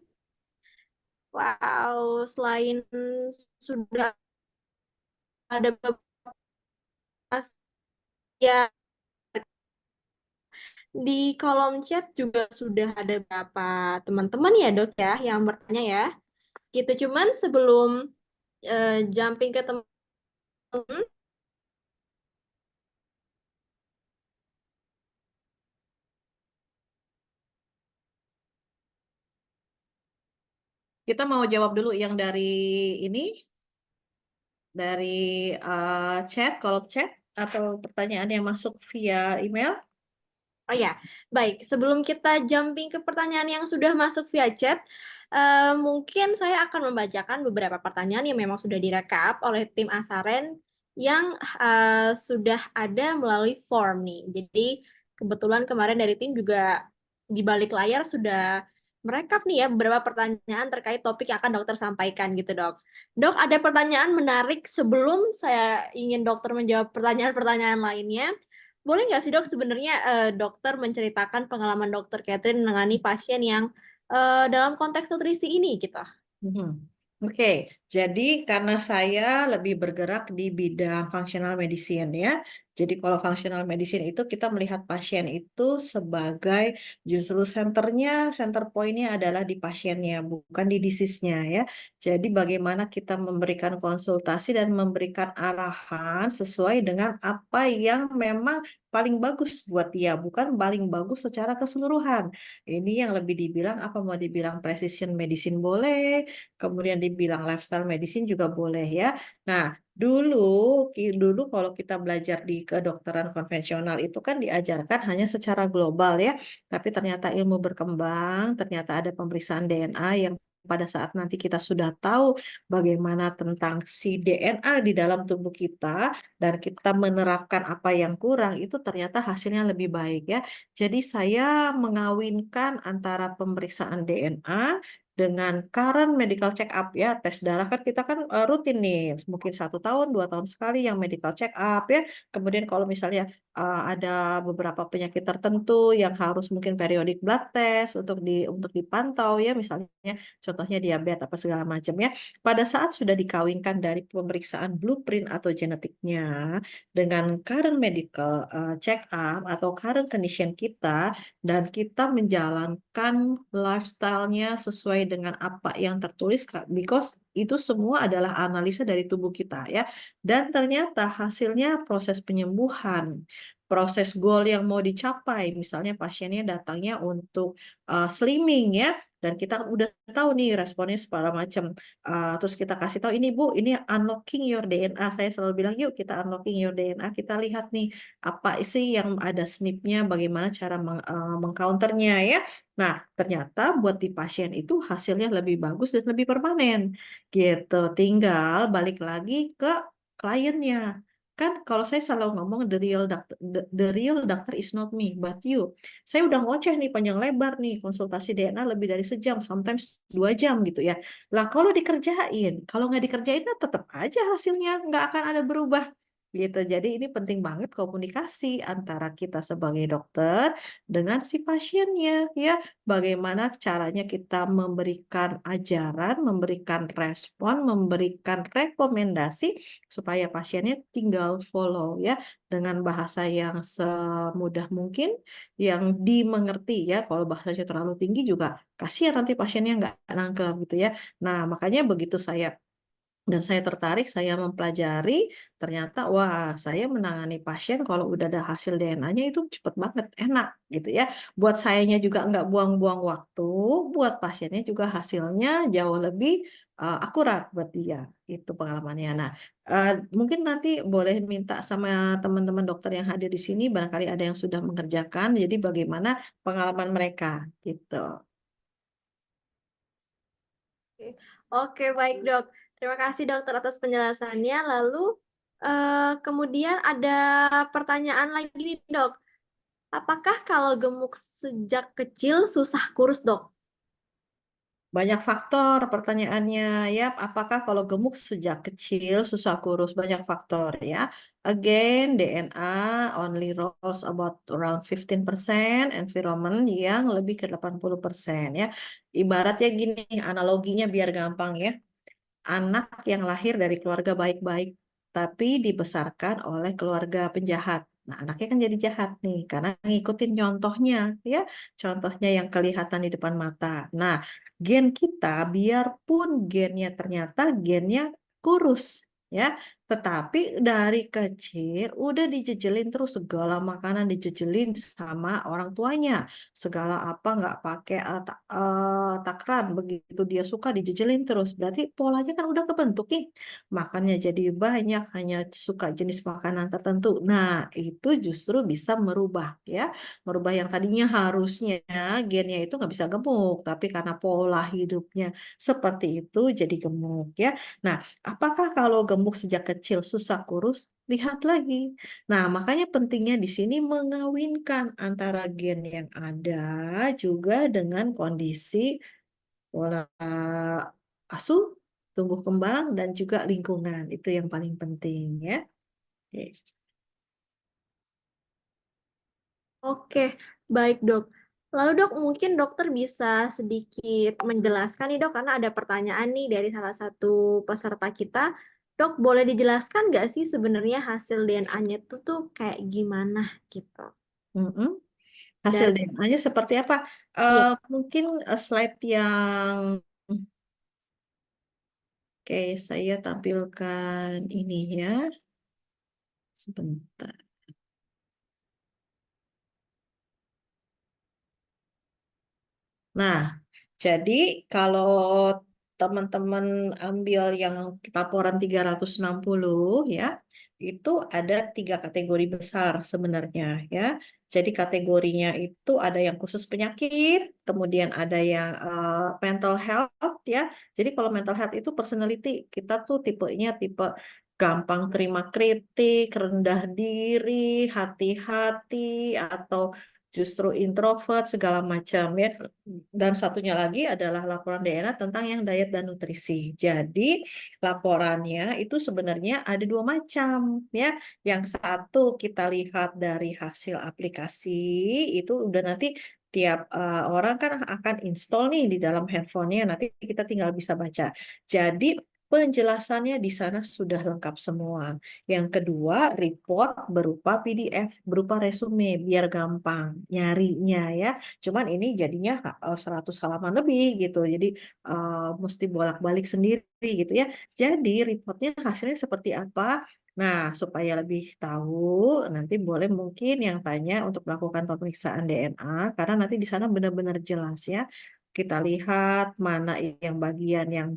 Wow, selain sudah ada beberapa ya di kolom chat juga sudah ada beberapa teman-teman ya, Dok ya, yang bertanya ya. Gitu cuman sebelum jumping ke teman Kita mau jawab dulu yang dari ini, dari chat, kolom chat, atau pertanyaan yang masuk via email. Oh ya, baik. Sebelum kita jumping ke pertanyaan yang sudah masuk via chat, mungkin saya akan membacakan beberapa pertanyaan yang memang sudah direkap oleh tim Asaren yang sudah ada melalui form nih. Jadi kebetulan kemarin dari tim juga di balik layar sudah merekap nih ya beberapa pertanyaan terkait topik yang akan dokter sampaikan gitu dok. Dok, ada pertanyaan menarik sebelum saya ingin dokter menjawab pertanyaan-pertanyaan lainnya. Boleh nggak sih dok sebenarnya dokter menceritakan pengalaman dokter Catherine menangani pasien yang dalam konteks nutrisi ini gitu? Mhm. Oke, jadi karena saya lebih bergerak di bidang functional medicine ya. Jadi kalau functional medicine itu kita melihat pasien itu sebagai justru center pointnya adalah di pasiennya, bukan di disease-nya ya. Jadi bagaimana kita memberikan konsultasi dan memberikan arahan sesuai dengan apa yang memang paling bagus buat dia, bukan paling bagus secara keseluruhan. Ini yang lebih dibilang apa mau dibilang precision medicine boleh, kemudian dibilang lifestyle medicine juga boleh ya. Nah, dulu dulu kalau kita belajar di kedokteran konvensional itu kan diajarkan hanya secara global ya. Tapi ternyata ilmu berkembang, ternyata ada pemeriksaan DNA yang pada saat nanti kita sudah tahu bagaimana tentang si DNA di dalam tubuh kita dan kita menerapkan apa yang kurang, itu ternyata hasilnya lebih baik ya. Jadi saya mengawinkan antara pemeriksaan DNA dengan current medical check up ya, tes darah kan kita kan rutin nih, mungkin 1 tahun 2 tahun sekali yang medical check up ya. Kemudian kalau misalnya ada beberapa penyakit tertentu yang harus mungkin periodic blood test untuk dipantau ya, misalnya contohnya diabetes apa segala macam ya. Pada saat sudah dikawinkan dari pemeriksaan blueprint atau genetiknya dengan current medical check up atau current condition kita, dan kita menjalankan lifestyle-nya sesuai dengan apa yang tertulis, Kak. Because itu semua adalah analisa dari tubuh kita ya. Dan ternyata hasilnya proses penyembuhan, proses goal yang mau dicapai. Misalnya pasiennya datangnya untuk slimming ya, dan kita udah tahu nih responnya segala macam. Terus kita kasih tahu ini Bu, ini unlocking your DNA. Saya selalu bilang yuk kita unlocking your DNA. Kita lihat nih apa sih yang ada SNP-nya, bagaimana cara mengcounternya ya. Nah, ternyata buat di pasien itu hasilnya lebih bagus dan lebih permanen gitu. Tinggal balik lagi ke kliennya. Kan kalau saya selalu ngomong the real doctor is not me, but you. Saya udah ngoceh nih panjang lebar nih konsultasi DNA lebih dari sejam, sometimes 2 jam gitu ya. Lah kalau dikerjain, kalau nggak dikerjain kan tetap aja hasilnya nggak akan ada berubah gitu. Jadi ini penting banget komunikasi antara kita sebagai dokter dengan si pasiennya ya. Bagaimana caranya kita memberikan ajaran, memberikan respon, memberikan rekomendasi supaya pasiennya tinggal follow ya dengan bahasa yang semudah mungkin, yang dimengerti ya. Kalau bahasanya terlalu tinggi juga kasihan nanti pasiennya nggak nangkep gitu ya. Nah, makanya begitu saya Dan saya tertarik, saya mempelajari, ternyata wah saya menangani pasien kalau udah ada hasil DNA-nya itu cepet banget, enak gitu ya. Buat sayanya juga nggak buang-buang waktu, buat pasiennya juga hasilnya jauh lebih akurat buat dia. Itu pengalamannya. Nah, mungkin nanti boleh minta sama teman-teman dokter yang hadir di sini, barangkali ada yang sudah mengerjakan, jadi bagaimana pengalaman mereka gitu. Oke, Oke, baik dok. Terima kasih dokter atas penjelasannya. Lalu kemudian ada pertanyaan lagi nih dok. Apakah kalau gemuk sejak kecil susah kurus dok? Banyak faktor pertanyaannya ya. Apakah kalau gemuk sejak kecil susah kurus? Banyak faktor ya. Again, DNA only rolls about around 15%, environment yang lebih ke 80% ya. Ibaratnya gini, analoginya biar gampang ya. Anak yang lahir dari keluarga baik-baik, tapi dibesarkan oleh keluarga penjahat. Nah, anaknya kan jadi jahat nih, karena ngikutin contohnya, ya, contohnya yang kelihatan di depan mata. Nah, gen kita, biarpun gennya ternyata gennya kurus, ya, tetapi dari kecil udah dijejelin terus segala makanan dijejelin sama orang tuanya, segala apa nggak pakai takran begitu dia suka dijejelin terus berarti polanya kan udah kebentuk nih makannya jadi banyak hanya suka jenis makanan tertentu nah itu justru bisa merubah ya merubah yang tadinya harusnya gennya itu nggak bisa gemuk tapi karena pola hidupnya seperti itu jadi gemuk ya nah apakah kalau gemuk sejak kecil susah kurus lihat lagi. Nah, makanya pentingnya di sini mengawinkan antara gen yang ada juga dengan kondisi pola asuh, tumbuh kembang, dan juga lingkungan. Itu yang paling penting ya. Oke. Oke, baik dok. Lalu dok, mungkin dokter bisa sedikit menjelaskan nih dok, karena ada pertanyaan nih dari salah satu peserta kita. Dok, boleh dijelaskan nggak sih sebenarnya hasil DNA-nya itu tuh kayak gimana gitu? Mm-mm. Hasil Dan DNA-nya seperti apa? iya, Mungkin slide yang oke, saya tampilkan ini ya. Sebentar. Nah, jadi kalau teman-teman ambil yang laporan 360 ya, itu ada 3 kategori besar sebenarnya ya. Jadi kategorinya itu ada yang khusus penyakit, kemudian ada yang mental health ya. Jadi kalau mental health itu personality, kita tuh tipenya tipe gampang terima kritik, rendah diri, hati-hati, atau justru introvert segala macam ya. Dan satunya lagi adalah laporan DNA tentang yang diet dan nutrisi. Jadi laporannya itu sebenarnya ada 2 macam ya. Yang satu kita lihat dari hasil aplikasi itu udah nanti tiap orang kan akan install nih di dalam handphonenya. Nanti kita tinggal bisa baca. Jadi penjelasannya di sana sudah lengkap semua. Yang kedua, report berupa PDF, berupa resume, biar gampang nyarinya ya. Cuman ini jadinya 100 halaman lebih gitu. Jadi mesti bolak-balik sendiri gitu ya. Jadi reportnya hasilnya seperti apa? Nah, supaya lebih tahu, nanti boleh mungkin yang tanya untuk melakukan pemeriksaan DNA, karena nanti di sana benar-benar jelas ya. Kita lihat mana yang bagian yang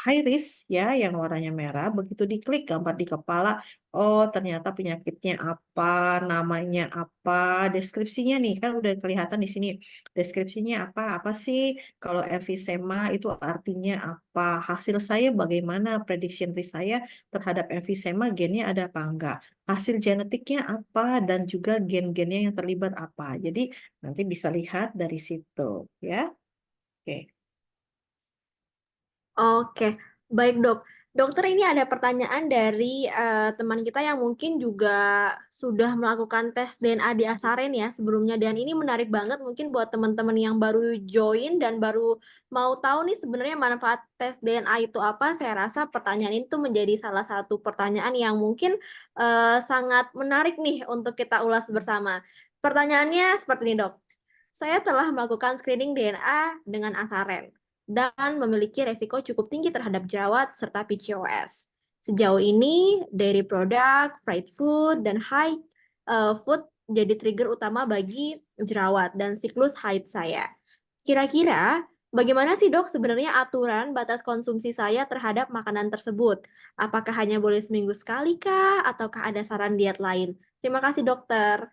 high risk ya, yang warnanya merah. Begitu diklik gambar di kepala, oh ternyata penyakitnya apa, namanya apa, deskripsinya nih kan udah kelihatan di sini. Deskripsinya apa, apa sih? Kalau emfisema itu artinya apa? Hasil saya bagaimana? Prediction risk saya terhadap emfisema gennya ada apa enggak? Hasil genetiknya apa dan juga gen-gennya yang terlibat apa. Jadi nanti bisa lihat dari situ ya. Oke. oke, baik dok. Dokter ini ada pertanyaan dari teman kita yang mungkin juga sudah melakukan tes DNA di Asaren ya sebelumnya dan ini menarik banget mungkin buat teman-teman yang baru join dan baru mau tahu nih sebenarnya manfaat tes DNA itu apa. Saya rasa pertanyaan itu menjadi salah satu pertanyaan yang mungkin sangat menarik nih untuk kita ulas bersama. Pertanyaannya seperti ini dok. Saya telah melakukan screening DNA dengan Asaren. dan memiliki resiko cukup tinggi terhadap jerawat serta PCOS. Sejauh ini, dairy product, fried food, dan high food jadi trigger utama bagi jerawat dan siklus haid saya. Kira-kira bagaimana sih dok sebenarnya aturan batas konsumsi saya terhadap makanan tersebut? Apakah hanya boleh seminggu sekali kah? Ataukah ada saran diet lain? Terima kasih dokter.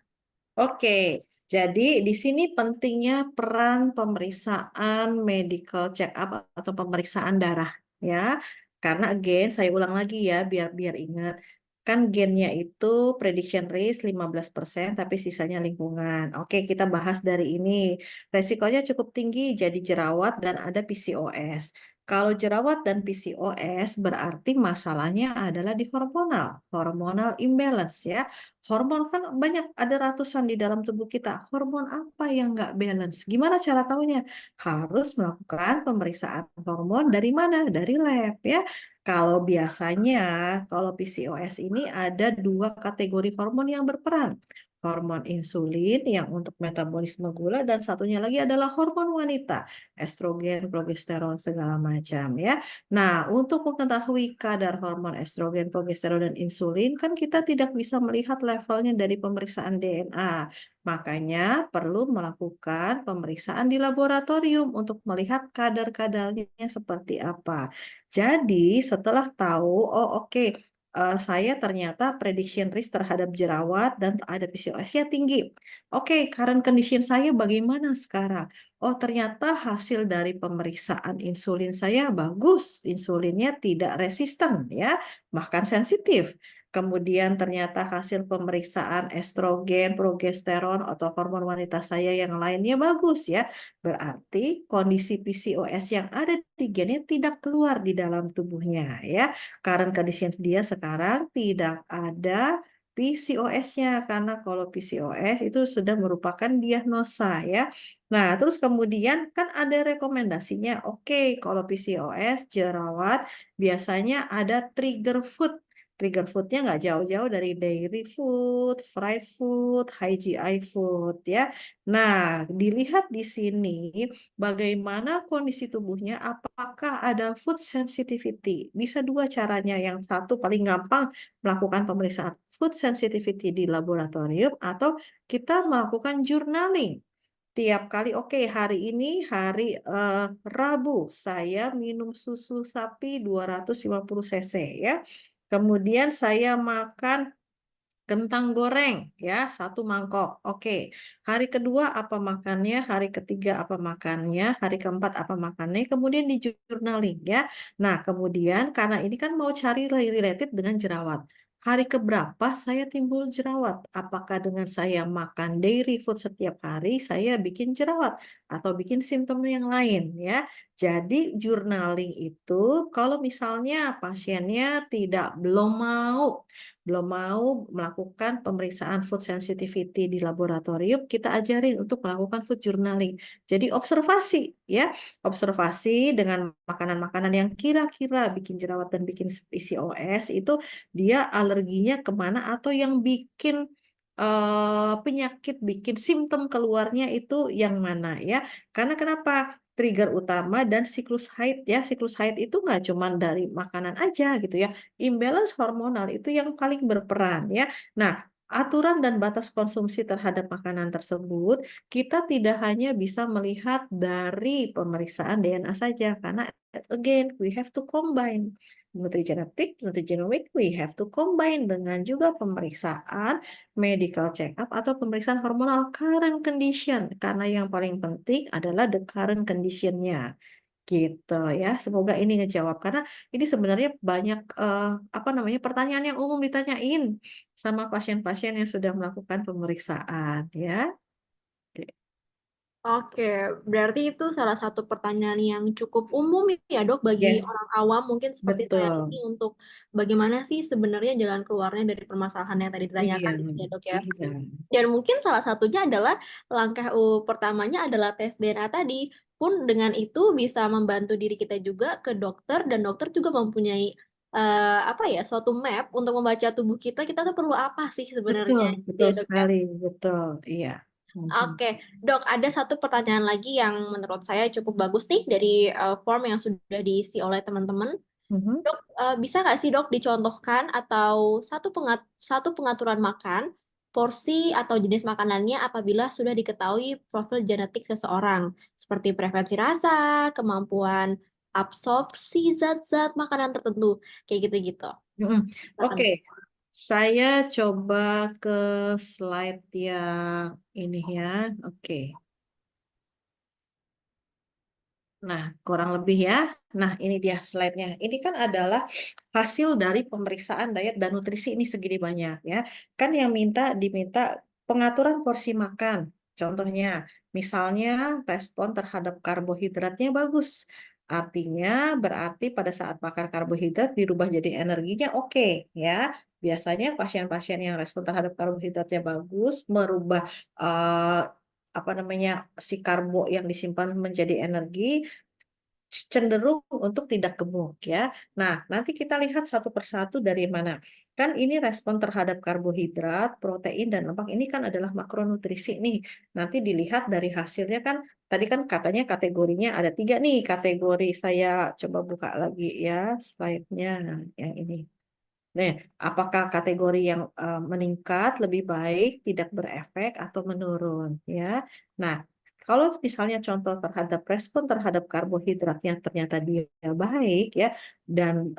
Oke, jadi di sini pentingnya peran pemeriksaan medical check up atau pemeriksaan darah ya. Karena again saya ulang lagi ya biar biar ingat. Kan gennya itu prediction risk 15% tapi sisanya lingkungan. Oke, kita bahas dari ini. Resikonya cukup tinggi jadi jerawat dan ada PCOS. Kalau jerawat dan PCOS berarti masalahnya adalah di hormonal, hormonal imbalance ya. Hormon kan banyak, ada ratusan di dalam tubuh kita. Hormon apa yang nggak balance? Gimana cara tahunya? Harus melakukan pemeriksaan hormon dari mana? Dari lab ya. Kalau biasanya, kalau PCOS ini ada dua kategori hormon yang berperan. Hormon insulin yang untuk metabolisme gula dan satunya lagi adalah hormon wanita, estrogen, progesteron segala macam ya. Nah, untuk mengetahui kadar hormon estrogen, progesteron, dan insulin, kan kita tidak bisa melihat levelnya dari pemeriksaan DNA. Makanya perlu melakukan pemeriksaan di laboratorium untuk melihat kadar-kadarnya seperti apa. Jadi, setelah tahu, oh oke, saya ternyata prediction risk terhadap jerawat dan ada PCOS-nya tinggi. Oke, current condition saya bagaimana sekarang? Oh, ternyata hasil dari pemeriksaan insulin saya bagus. Insulinnya tidak resisten ya, bahkan sensitif. Kemudian ternyata hasil pemeriksaan estrogen, progesteron atau hormon wanita saya yang lainnya bagus ya. Berarti kondisi PCOS yang ada di gennya tidak keluar di dalam tubuhnya ya. Current condition dia sekarang tidak ada PCOS-nya karena kalau PCOS itu sudah merupakan diagnosa ya. Nah, terus kemudian kan ada rekomendasinya. Oke, kalau PCOS, jerawat, biasanya ada trigger food. Trigger foodnya nggak jauh-jauh dari dairy food, fried food, high GI food ya. Nah, dilihat di sini bagaimana kondisi tubuhnya, apakah ada food sensitivity. Bisa dua caranya. Yang satu paling gampang melakukan pemeriksaan food sensitivity di laboratorium atau kita melakukan journaling. Tiap kali, oke, hari ini hari Rabu, saya minum susu sapi 250 cc ya. Kemudian saya makan kentang goreng ya, satu mangkok. Oke, hari kedua apa makannya, hari ketiga apa makannya, hari keempat apa makannya, kemudian di journaling ya. Nah, kemudian karena ini kan mau cari related dengan jerawat. Hari keberapa saya timbul jerawat? Apakah dengan saya makan dairy food setiap hari, saya bikin jerawat atau bikin simptom yang lain ya. Jadi journaling itu kalau misalnya pasiennya belum mau melakukan pemeriksaan food sensitivity di laboratorium, kita ajarin untuk melakukan food journaling. Jadi observasi ya, observasi dengan makanan-makanan yang kira-kira bikin jerawat dan bikin PCOS itu dia alerginya kemana atau yang bikin penyakit, bikin simptom keluarnya itu yang mana ya. Karena kenapa? Trigger utama dan siklus haid ya. Siklus haid itu nggak cuma dari makanan aja gitu ya. Imbalance hormonal itu yang paling berperan ya. Nah, aturan dan batas konsumsi terhadap makanan tersebut kita tidak hanya bisa melihat dari pemeriksaan DNA saja karena again we have to combine nutrigenetik, nutrigenomic, we have to combine dengan juga pemeriksaan medical check up atau pemeriksaan hormonal current condition karena yang paling penting adalah the current conditionnya gitu ya. Semoga ini ngejawab karena ini sebenarnya banyak apa namanya pertanyaan yang umum ditanyain sama pasien-pasien yang sudah melakukan pemeriksaan ya. Oke, berarti itu salah satu pertanyaan yang cukup umum ya dok bagi Yes, orang awam mungkin seperti saya ini betul. untuk bagaimana sih sebenarnya jalan keluarnya dari permasalahan yang tadi Iya, ditanyakan gitu ya dok ya. iya. Dan mungkin salah satunya adalah langkah pertamanya adalah tes DNA tadi. Pun dengan itu bisa membantu diri kita juga ke dokter dan dokter juga mempunyai apa ya suatu map untuk membaca tubuh kita tuh perlu apa sih sebenarnya Betul, gitu betul ya dok ya. sekali, betul. Iya. Mhm. Oke, Dok, ada satu pertanyaan lagi yang menurut saya cukup bagus nih dari form yang sudah diisi oleh teman-teman. Mhm. Dok, bisa nggak sih dok dicontohkan atau satu pengaturan makan, porsi atau jenis makanannya apabila sudah diketahui profil genetik seseorang, seperti preferensi rasa, kemampuan absorpsi zat-zat makanan tertentu, kayak gitu-gitu. Mhm. Silakan. Oke, saya coba ke slide yang ini ya. Oke. Nah, kurang lebih ya. Nah, ini dia slide-nya. Ini kan adalah hasil dari pemeriksaan diet dan nutrisi ini segini banyak ya. Kan yang diminta pengaturan porsi makan. Contohnya, misalnya respon terhadap karbohidratnya bagus. Artinya berarti pada saat makan karbohidrat dirubah jadi energinya oke ya. Biasanya pasien-pasien yang respon terhadap karbohidratnya bagus, merubah eh, apa namanya si karbo yang disimpan menjadi energi cenderung untuk tidak gemuk ya. Nah, nanti kita lihat satu persatu dari mana. Kan ini respon terhadap karbohidrat, protein, dan lemak ini kan adalah makronutrisi nih. Nanti dilihat dari hasilnya kan, tadi kan katanya kategorinya ada 3 nih kategori. Saya coba buka lagi ya slide-nya. Nah, yang ini. Nah, apakah kategori yang meningkat lebih baik, tidak berefek, atau menurun? Ya, nah kalau misalnya contoh terhadap respon terhadap karbohidratnya ternyata dia baik ya, dan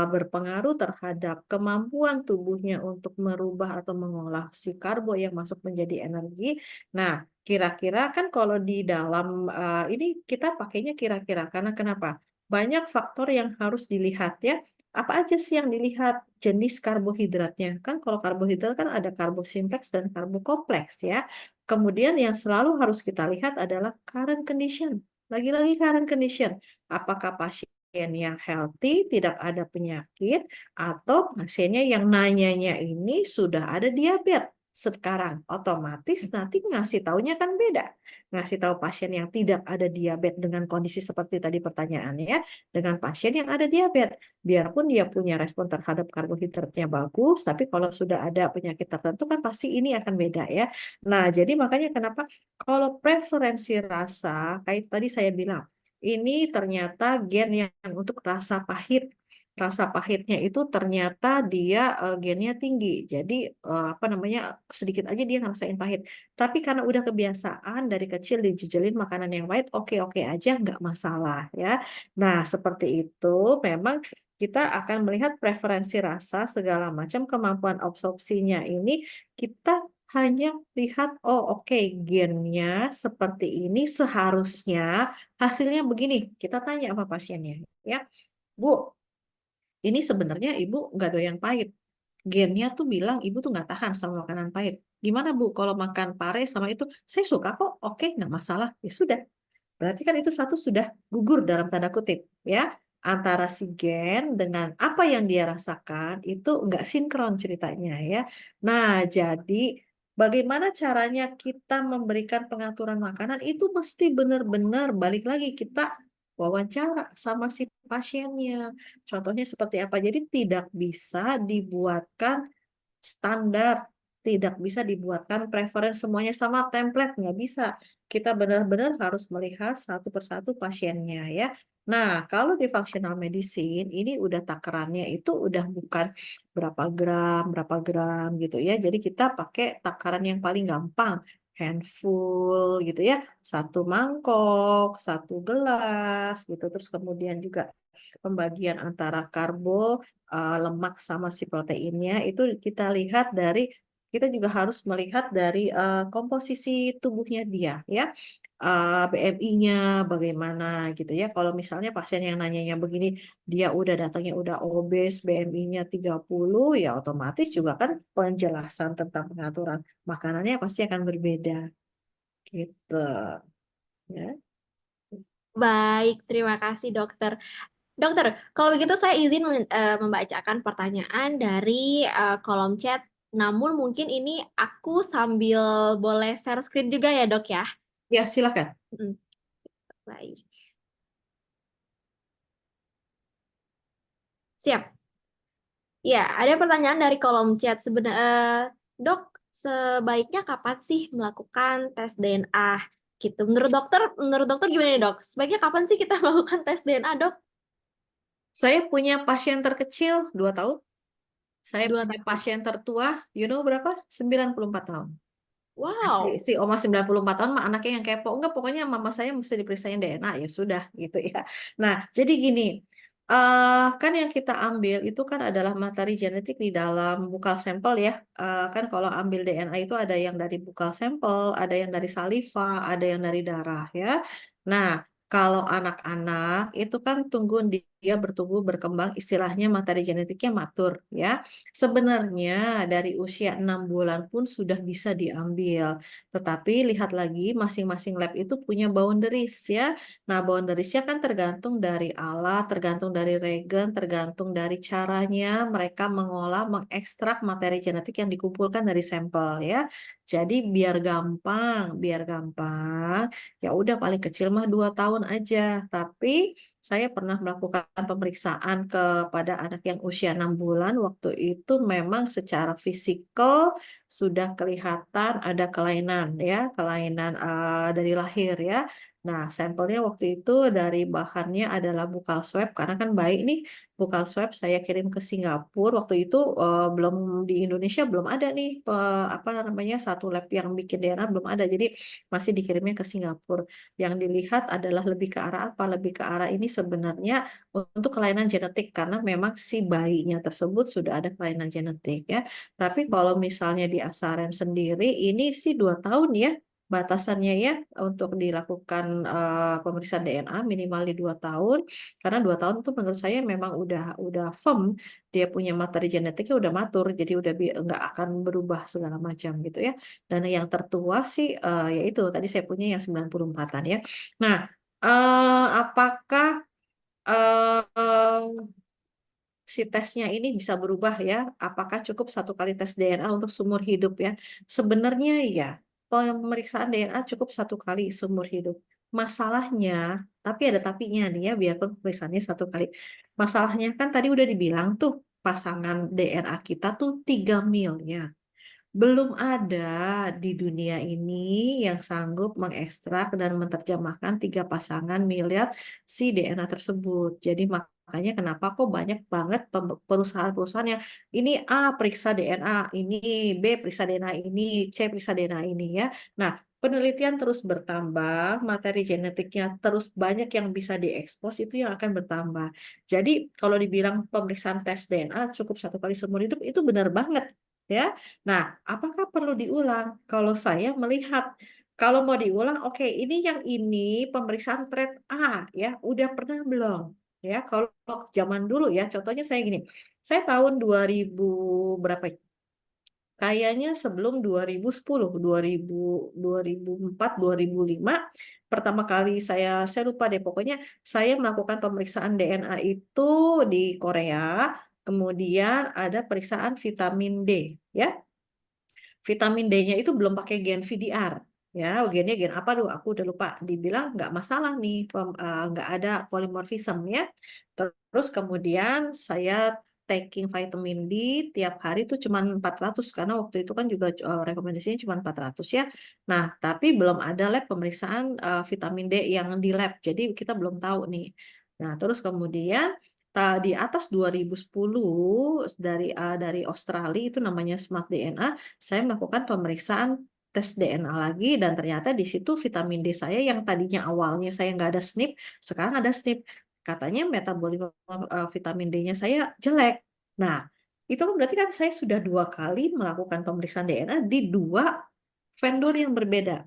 berpengaruh terhadap kemampuan tubuhnya untuk merubah atau mengolah si karbo yang masuk menjadi energi. Nah, kira-kira kan kalau di dalam ini kita pakainya kira-kira karena kenapa? Banyak faktor yang harus dilihat ya. Apa aja sih yang dilihat jenis karbohidratnya? Kan kalau karbohidrat kan ada karbo simpleks dan karbo kompleks ya. Kemudian yang selalu harus kita lihat adalah current condition. Lagi-lagi current condition. Apakah pasien yang healthy, tidak ada penyakit, atau pasiennya yang nanyanya ini sudah ada diabetes sekarang. Otomatis nanti ngasih taunya kan beda. Ngasih tahu pasien yang tidak ada diabetes dengan kondisi seperti tadi pertanyaannya, dengan pasien yang ada diabetes. Biarpun dia punya respon terhadap karbohidratnya bagus, tapi kalau sudah ada penyakit tertentu kan pasti ini akan beda ya. Nah, jadi makanya kenapa kalau preferensi rasa, kayak tadi saya bilang, ini ternyata gen yang untuk rasa pahit. Rasa pahitnya itu ternyata dia gennya tinggi. Jadi apa namanya sedikit aja dia ngerasain pahit. Tapi karena udah kebiasaan dari kecil dijejelin makanan yang pahit, oke-oke aja nggak masalah ya. Nah, seperti itu memang kita akan melihat preferensi rasa segala macam kemampuan absorpsinya ini kita hanya lihat oh oke gennya seperti ini seharusnya hasilnya begini. Kita tanya sama pasiennya ya. Bu, ini sebenarnya ibu nggak doyan pahit. Gennya tuh bilang ibu tuh nggak tahan sama makanan pahit. Gimana bu kalau makan pare sama itu? Saya suka kok, oke nggak masalah. Ya sudah, berarti kan itu satu sudah gugur dalam tanda kutip, ya. Antara si gen dengan apa yang dia rasakan itu nggak sinkron ceritanya, ya. Nah, jadi bagaimana caranya kita memberikan pengaturan makanan itu mesti benar-benar balik lagi kita wawancara sama si pasiennya. Contohnya seperti apa? Jadi tidak bisa dibuatkan standar, tidak bisa dibuatkan preferensi semuanya sama template, nggak bisa. Kita benar-benar harus melihat satu persatu pasiennya ya. Nah, kalau di functional medicine ini udah takarannya itu udah bukan berapa gram gitu ya. Jadi kita pakai takaran yang paling gampang, handful gitu ya, satu mangkok, satu gelas gitu. Terus kemudian juga pembagian antara karbo lemak sama si proteinnya itu kita lihat dari kita juga harus melihat dari komposisi tubuhnya dia ya. BMI-nya bagaimana gitu ya. Kalau misalnya pasien yang nanyanya begini, dia udah datangnya udah obes, BMI-nya 30 ya otomatis juga kan penjelasan tentang pengaturan makanannya pasti akan berbeda gitu ya. Baik, terima kasih dokter. Dokter, kalau begitu saya izin membacakan pertanyaan dari kolom chat. Namun mungkin ini aku sambil boleh share screen juga ya dok ya. Ya, silakan. Mm, baik, siap. Ya, ada pertanyaan dari kolom chat. Dok, Sebaiknya kapan sih melakukan tes DNA gitu? Menurut dokter gimana nih, Dok? Sebaiknya kapan sih kita melakukan tes DNA, Dok? Saya punya pasien terkecil 2 tahun. Saya Dua punya tahun. pasien tertua, berapa? 94 tahun. Wow. Si Oma 94 tahun mah anaknya yang kepo. Enggak, pokoknya mama saya mesti diperiksain DNA, ya sudah gitu ya. Nah, jadi gini, kan yang kita ambil itu kan adalah materi genetik di dalam bukal sampel ya. Kan kalau ambil DNA itu ada yang dari bukal sampel, ada yang dari saliva, ada yang dari darah ya. Nah, kalau anak-anak itu kan tunggu dia bertumbuh berkembang, istilahnya materi genetiknya matur ya. Sebenarnya dari usia 6 bulan pun sudah bisa diambil. Tetapi lihat lagi masing-masing lab itu punya boundaries ya. Nah, boundariesnya kan tergantung dari alat, tergantung dari regen, tergantung dari caranya mereka mengolah, mengekstrak materi genetik yang dikumpulkan dari sampel ya. Jadi biar gampang, ya udah paling kecil mah 2 tahun aja. Tapi saya pernah melakukan pemeriksaan kepada anak yang usia 6 bulan. Waktu itu memang secara fisikal sudah kelihatan ada kelainan ya, kelainan dari lahir ya. Nah, sampelnya waktu itu dari bahannya adalah bukal swab karena kan baik nih bukal swab saya kirim ke Singapura. Waktu itu belum di Indonesia belum ada nih apa namanya satu lab yang bikin DNA belum ada. Jadi masih dikirimnya ke Singapura. Yang dilihat adalah lebih ke arah apa? Lebih ke arah ini sebenarnya untuk kelainan genetik karena memang si bayinya tersebut sudah ada kelainan genetik ya. Tapi kalau misalnya di Asaren sendiri ini sih 2 tahun ya batasannya ya untuk dilakukan pemeriksaan DNA minimal di 2 tahun karena 2 tahun itu menurut saya memang udah firm dia punya materi genetiknya udah matur jadi udah nggak akan berubah segala macam gitu ya dan yang tertua sih yaitu tadi saya punya yang 94-an ya. Nah, apakah eh, si tesnya ini bisa berubah ya. Apakah cukup 1 kali tes DNA untuk seumur hidup ya? Sebenarnya ya, pemeriksaan DNA cukup 1 kali seumur hidup. Masalahnya, tapi ada tapinya nih ya, biarpun pemeriksaannya 1 kali. Masalahnya kan tadi udah dibilang tuh, pasangan DNA kita tuh 3 mil ya. Belum ada di dunia ini yang sanggup mengekstrak dan menerjemahkan 3 pasangan miliar si DNA tersebut. Jadi makanya kenapa kok banyak banget perusahaan-perusahaan yang ini A periksa DNA ini, B periksa DNA ini, C periksa DNA ini ya. Nah, penelitian terus bertambah, materi genetiknya terus banyak yang bisa diekspos itu yang akan bertambah. Jadi kalau dibilang pemeriksaan tes DNA cukup 1 kali seumur hidup itu benar banget ya. Nah, apakah perlu diulang? Kalau saya melihat, kalau mau diulang, oke, ini yang ini pemeriksaan trade A ya, udah pernah belum? Ya, kalau zaman dulu ya, contohnya saya gini, saya tahun 2000 berapa? Kayaknya sebelum 2010, 2000, 2004, 2005, pertama kali saya lupa deh, pokoknya saya melakukan pemeriksaan DNA itu di Korea, kemudian ada periksaan vitamin D, ya. Vitamin D-nya itu belum pakai gen VDR. Ya, gennya gen apa tuh? Aku udah lupa. Dibilang nggak masalah nih, nggak ada polimorfisme ya. Terus kemudian saya taking vitamin D tiap hari itu cuma 400 karena waktu itu kan juga rekomendasinya cuma 400 ya. Nah, tapi belum ada lab pemeriksaan vitamin D yang di lab. Jadi kita belum tahu nih. Nah, terus kemudian di atas 2010 dari Australia itu namanya Smart DNA saya melakukan pemeriksaan tes DNA lagi dan ternyata di situ vitamin D saya yang tadinya awalnya saya nggak ada SNP, sekarang ada SNP. Katanya metabolisme vitamin D-nya saya jelek. Nah, itu kan berarti kan saya sudah 2 kali melakukan pemeriksaan DNA di 2 vendor yang berbeda.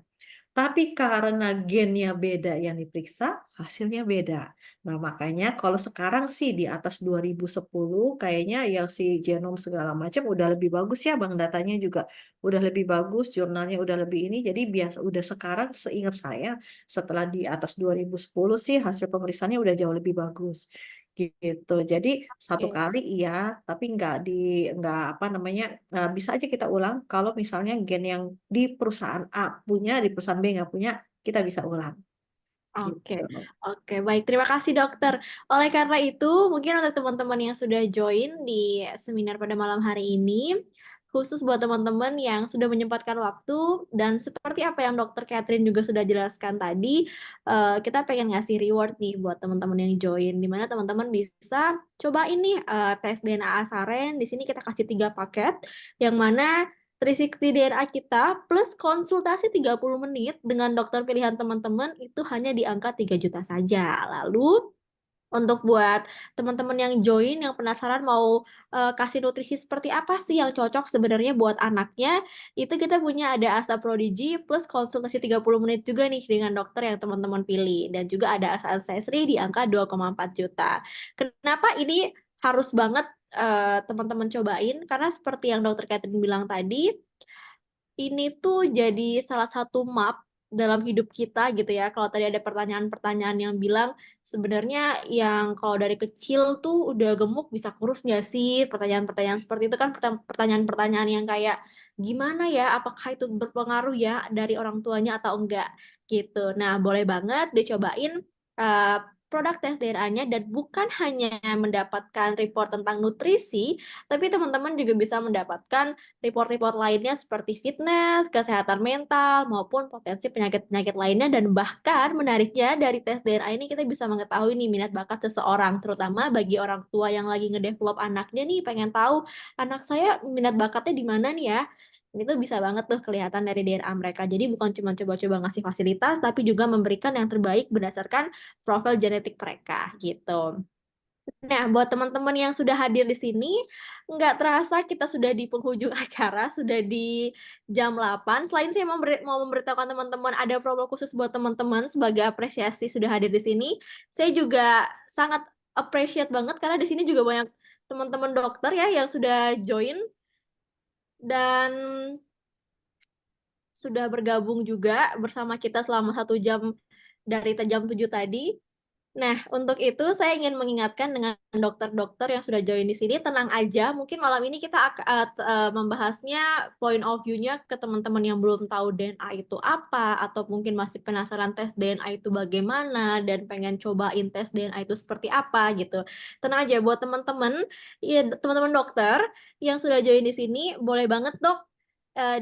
Tapi karena gennya beda yang diperiksa, hasilnya beda. Nah, makanya kalau sekarang sih di atas 2010, kayaknya yang si genom segala macam udah lebih bagus ya, Bang. Datanya juga udah lebih bagus, jurnalnya udah lebih ini. Jadi biasa udah sekarang seingat saya setelah di atas 2010 sih hasil pemeriksaannya udah jauh lebih bagus. Gitu. Jadi 1 kali iya, tapi nggak apa namanya bisa aja kita ulang kalau misalnya gen yang di perusahaan A punya, di perusahaan B nggak punya, kita bisa ulang. Oke, Gitu. oke, baik. Terima kasih, dokter. Oleh karena itu, mungkin untuk teman-teman yang sudah join di seminar pada malam hari ini, khusus buat teman-teman yang sudah menyempatkan waktu dan seperti apa yang Dokter Catherine juga sudah jelaskan tadi, kita pengen ngasih reward nih buat teman-teman yang join, di mana teman-teman bisa coba ini tes DNA Asaren. Di sini kita kasih 3 paket, yang mana 360 DNA kita plus konsultasi 30 menit dengan dokter pilihan teman-teman itu hanya di angka 3 juta saja. Lalu untuk buat teman-teman yang join, yang penasaran mau kasih nutrisi seperti apa sih yang cocok sebenarnya buat anaknya, itu kita punya ada Asa Prodigy plus konsultasi 30 menit juga nih dengan dokter yang teman-teman pilih. Dan juga ada Asa Ancestry di angka 2,4 juta. Kenapa ini harus banget teman-teman cobain? Karena seperti yang dokter Catherine bilang tadi, ini tuh jadi salah satu map dalam hidup kita gitu ya. Kalau tadi ada pertanyaan-pertanyaan yang bilang sebenarnya yang kalau dari kecil tuh udah gemuk bisa kurus nggak sih? Pertanyaan-pertanyaan seperti itu kan pertanyaan-pertanyaan yang kayak gimana ya? Apakah itu berpengaruh ya dari orang tuanya atau enggak gitu. Nah, boleh banget dicobain produk tes DNA-nya dan bukan hanya mendapatkan report tentang nutrisi, tapi teman-teman juga bisa mendapatkan report-report lainnya seperti fitness, kesehatan mental, maupun potensi penyakit-penyakit lainnya. Dan bahkan menariknya dari tes DNA ini kita bisa mengetahui nih minat bakat seseorang, terutama bagi orang tua yang lagi ngedevelop anaknya nih, pengen tahu anak saya minat bakatnya di mana nih ya. Ini tuh bisa banget tuh kelihatan dari DNA mereka. Jadi bukan cuma coba-coba ngasih fasilitas, tapi juga memberikan yang terbaik berdasarkan profil genetik mereka gitu. Nah, buat teman-teman yang sudah hadir di sini, nggak terasa kita sudah di penghujung acara, sudah di jam 8. Selain saya mau memberitahukan teman-teman ada promo khusus buat teman-teman sebagai apresiasi sudah hadir di sini, saya juga sangat appreciate banget karena di sini juga banyak teman-teman dokter ya yang sudah join dan sudah bergabung juga bersama kita selama 1 jam dari jam 7 tadi. Nah, untuk itu saya ingin mengingatkan dengan dokter-dokter yang sudah join di sini, tenang aja. Mungkin malam ini kita membahasnya point of view-nya ke teman-teman yang belum tahu DNA itu apa, atau mungkin masih penasaran tes DNA itu bagaimana, dan pengen cobain tes DNA itu seperti apa gitu. Tenang aja buat teman-teman, ya teman-teman dokter yang sudah join di sini, boleh banget dok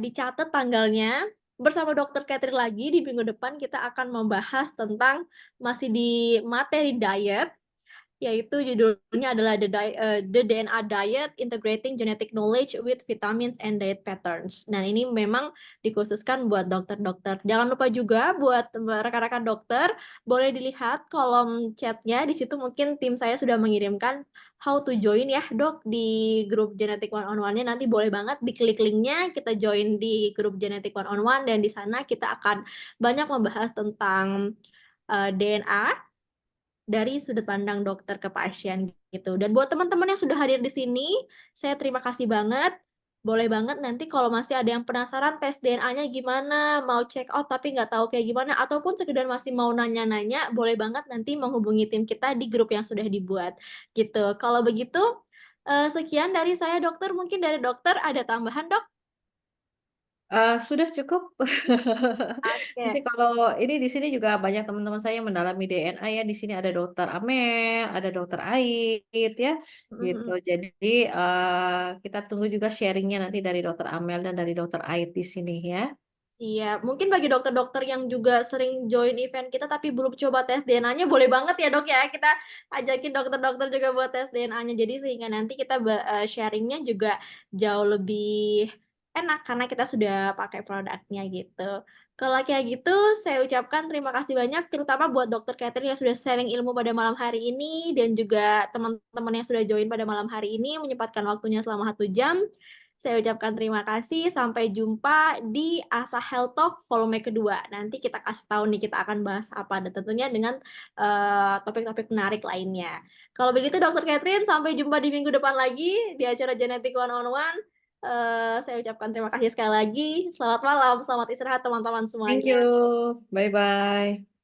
dicatat tanggalnya. Bersama Dokter Catherine lagi di minggu depan kita akan membahas tentang masih di materi diet, yaitu judulnya adalah The DNA Diet Integrating Genetic Knowledge with Vitamins and Diet Patterns. Nah, ini memang dikhususkan buat dokter-dokter. Jangan lupa juga buat rekan-rekan dokter, boleh dilihat kolom chatnya. Di situ mungkin tim saya sudah mengirimkan how to join ya dok di grup Genetic One on One-nya. Nanti boleh banget diklik linknya, kita join di grup Genetic One on One, dan di sana kita akan banyak membahas tentang DNA dari sudut pandang dokter ke pasien gitu. Dan buat teman-teman yang sudah hadir di sini, saya terima kasih banget. Boleh banget nanti kalau masih ada yang penasaran tes DNA-nya gimana, mau check out tapi nggak tahu kayak gimana, ataupun sekedar masih mau nanya-nanya, boleh banget nanti menghubungi tim kita di grup yang sudah dibuat gitu. Kalau begitu, sekian dari saya dokter. Mungkin dari dokter ada tambahan dok? Sudah cukup. Nanti Oke. kalau ini di sini juga banyak teman-teman saya yang mendalami DNA ya. Di sini ada dokter Amel, ada dokter Ait ya, gitu. Jadi kita tunggu juga sharingnya nanti dari dokter Amel dan dari dokter Ait di sini ya. Siap. Mungkin bagi dokter-dokter yang juga sering join event kita tapi belum coba tes DNA-nya, boleh banget ya dok ya. Kita ajakin dokter-dokter juga buat tes DNA-nya. Jadi sehingga nanti kita sharingnya juga jauh lebih enak karena kita sudah pakai produknya gitu. Kalau kayak gitu, saya ucapkan terima kasih banyak, terutama buat dokter Catherine yang sudah sharing ilmu pada malam hari ini, dan juga teman-teman yang sudah join pada malam hari ini, menyempatkan waktunya selama 1 jam. Saya ucapkan terima kasih. Sampai jumpa di Asa Health Talk volume kedua. Nanti kita kasih tahu nih kita akan bahas apa. Dan tentunya dengan topik-topik menarik lainnya. Kalau begitu Dokter Catherine, sampai jumpa di minggu depan lagi di acara Genetic One on One. Saya ucapkan terima kasih sekali lagi. Selamat malam, selamat istirahat teman-teman Thank semuanya. you. Bye-bye.